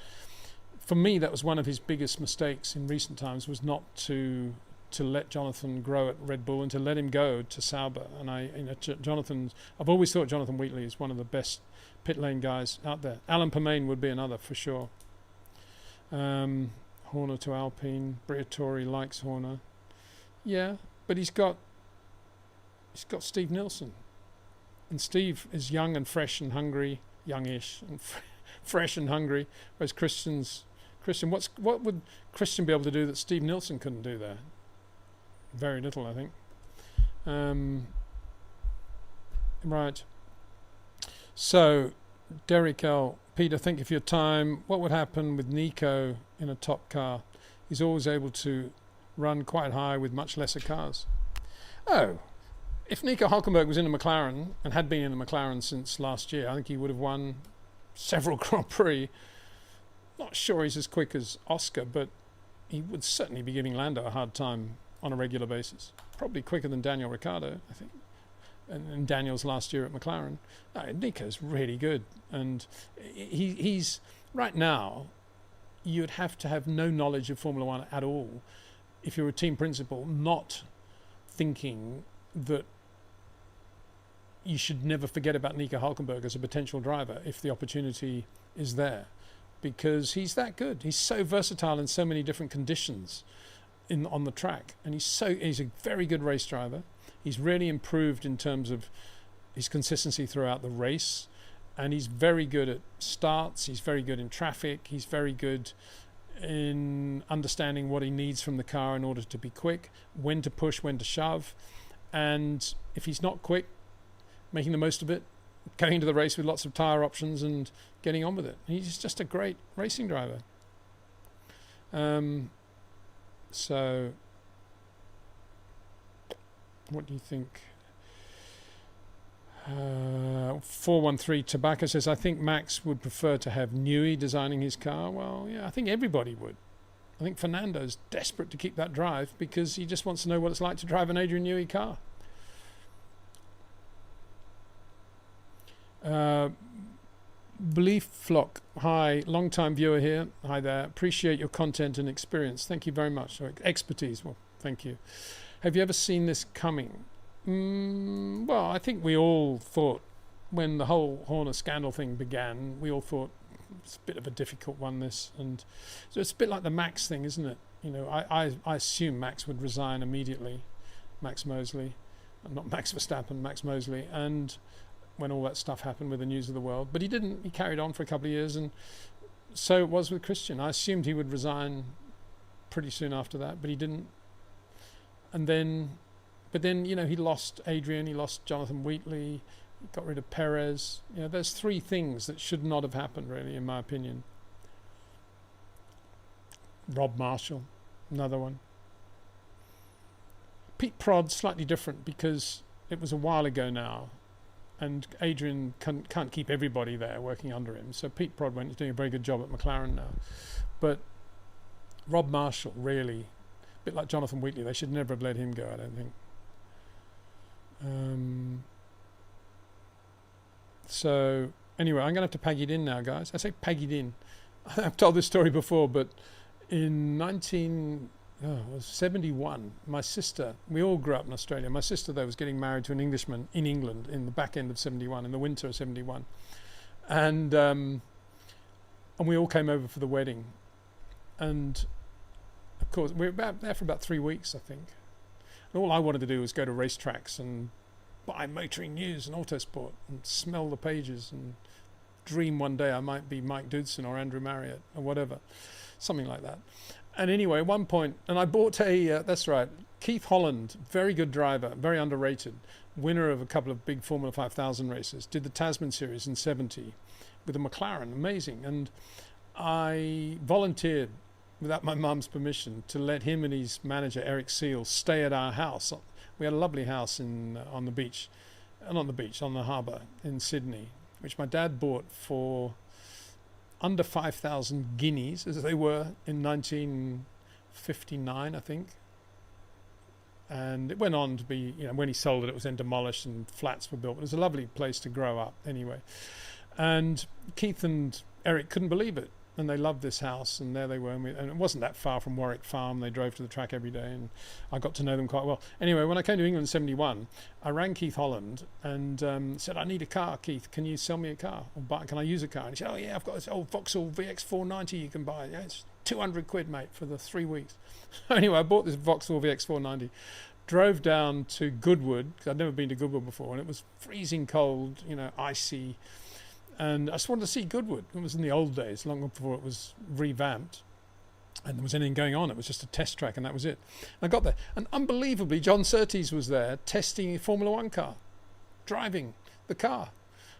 for me, that was one of his biggest mistakes in recent times, was not to let Jonathan grow at Red Bull and to let him go to Sauber. And I've always thought Jonathan Wheatley is one of the best pit lane guys out there. Alan Permain would be another for sure. Horner to Alpine. Briatore likes Horner. Yeah, but he's got Steve Nielsen, and Steve is young and fresh and hungry, youngish and fresh and hungry. Whereas Christian, what would Christian be able to do that Steve Nielsen couldn't do there? Very little, I think. Right. So, Derek L. Peter, thank you for your time. What would happen with Nico in a top car? He's always able to run quite high with much lesser cars. Oh, if Nico Hülkenberg was in a McLaren and had been in a McLaren since last year, I think he would have won several Grand Prix. Not sure he's as quick as Oscar, but he would certainly be giving Lando a hard time on a regular basis. Probably quicker than Daniel Ricciardo, I think. And Daniel's last year at McLaren. No, Nico's really good. And he's right now, you'd have to have no knowledge of Formula One at all if you're a team principal, not thinking that you should never forget about Nico Hülkenberg as a potential driver if the opportunity is there, because he's that good. He's so versatile in so many different conditions on the track, and he's a very good race driver. He's really improved in terms of his consistency throughout the race, and he's very good at starts. He's very good in traffic. He's very good in understanding what he needs from the car in order to be quick, when to push, when to shove, and if he's not quick, making the most of it, going into the race with lots of tyre options and getting on with it. He's just a great racing driver. So what do you think? 413 Tobacco says, I think Max would prefer to have Newey designing his car. Well, yeah, I think everybody would. I think Fernando's desperate to keep that drive because he just wants to know what it's like to drive an Adrian Newey car. Belief Flock, hi, long time viewer here. Hi there. Appreciate your content and experience. Thank you very much. Expertise. Well, thank you. Have you ever seen this coming? Well, I think we all thought when the whole Horner scandal thing began, we all thought it's a bit of a difficult one, this. And so it's a bit like the Max thing, isn't it? You know, I assume Max would resign immediately, Max Mosley, not Max Verstappen, Max Mosley, and when all that stuff happened with the News of the World. But he didn't. He carried on for a couple of years, and so it was with Christian. I assumed he would resign pretty soon after that, but he didn't. And then, but then, you know, he lost Adrian, he lost Jonathan Wheatley, he got rid of Perez. You know, there's three things that should not have happened, really, in my opinion. Rob Marshall, another one. Pete Prod, slightly different because it was a while ago now, and Adrian can't keep everybody there working under him. So Pete Prod he's doing a very good job at McLaren now. But Rob Marshall, really, a bit like Jonathan Wheatley, they should never have let him go, I don't think. So anyway, I'm going to have to peg it in now, guys. I say peg it in. I've told this story before, but in 1971, my sister, we all grew up in Australia. My sister, though, was getting married to an Englishman in England in the back end of 71, in the winter of 71. And we all came over for the wedding. And, of course, we were there for about 3 weeks, I think. And all I wanted to do was go to racetracks and buy motoring news and autosport and smell the pages and dream one day I might be Mike Dudson or Andrew Marriott or whatever, something like that. And anyway, at one point, and I bought that's right, Keith Holland, very good driver, very underrated, winner of a couple of big Formula 5000 races, did the Tasman Series in 70 with a McLaren, amazing. And I volunteered, without my mum's permission, to let him and his manager, Eric Seal, stay at our house. We had a lovely house on the beach, not the beach, on the harbour in Sydney, which my dad bought for under 5,000 guineas, as they were, in 1959, I think. And it went on to be, you know, when he sold it, it was then demolished and flats were built. It was a lovely place to grow up, anyway. And Keith and Eric couldn't believe it. And they loved this house, and there they were. And it wasn't that far from Warwick Farm. They drove to the track every day, and I got to know them quite well. Anyway, when I came to England in 71, I rang Keith Holland and said, I need a car, Keith. Can you sell me a car? Or can I use a car? And he said, oh, yeah, I've got this old Vauxhall VX490 you can buy. Yeah, it's 200 quid, mate, for the 3 weeks. Anyway, I bought this Vauxhall VX490, drove down to Goodwood, because I'd never been to Goodwood before, and it was freezing cold, you know, icy. And I just wanted to see Goodwood. It was in the old days, long before it was revamped and there was anything going on. It was just a test track, and that was it. And I got there, and unbelievably, John Surtees was there testing a Formula One car, driving the car.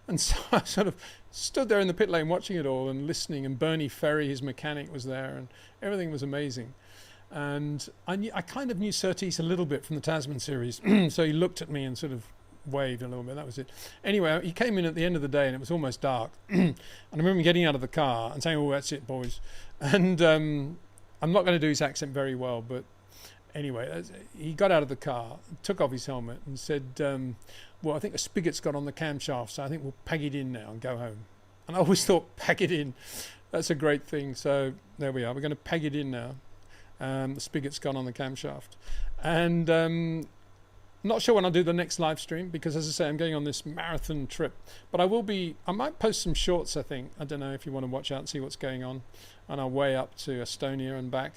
And so I sort of stood there in the pit lane watching it all and listening, and Bernie Ferry, his mechanic, was there, and everything was amazing. And I kind of knew Surtees a little bit from the Tasman Series, so he looked at me and sort of waved a little bit. That was it. Anyway, he came in at the end of the day and it was almost dark. And I remember getting out of the car and saying, oh, that's it, boys. And I'm not going to do his accent very well, but anyway, he got out of the car, took off his helmet and said, well, I think the spigot's got on the camshaft, so I think we'll peg it in now and go home. And I always thought, peg it in. That's a great thing. So there we are. We're going to peg it in now. The spigot's gone on the camshaft. And not sure when I'll do the next live stream, because as I say, I'm going on this marathon trip. But I might post some shorts, I think. I don't know if you want to watch out and see what's going on our way up to Estonia and back,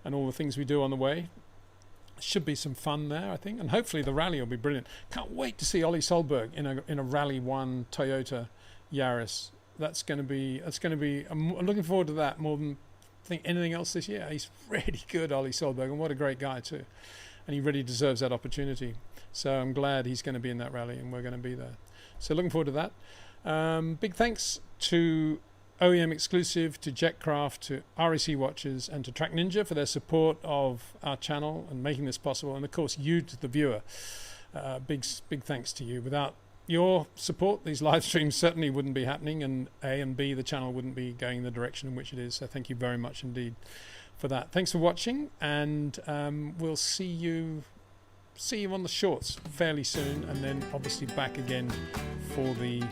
and all the things we do on the way. Should be some fun there, I think. And hopefully the rally will be brilliant. Can't wait to see Ollie Solberg in a Rally 1 Toyota Yaris. That's going to be, I'm looking forward to that more than I think anything else this year. He's really good, Ollie Solberg, and what a great guy too. And he really deserves that opportunity. So I'm glad he's going to be in that rally and we're going to be there. So looking forward to that. Big thanks to OEM Exclusive, to Jetcraft, to RAC Watches, and to TrackNinja for their support of our channel and making this possible. And of course, you, to the viewer. Big thanks to you. Without your support, these live streams certainly wouldn't be happening, and A and B, the channel wouldn't be going the direction in which it is. So thank you very much indeed for that. Thanks for watching, and we'll see you on the shorts fairly soon, and then obviously back again for the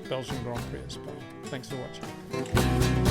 Belgian Grand Prix at Spa. Thanks for watching.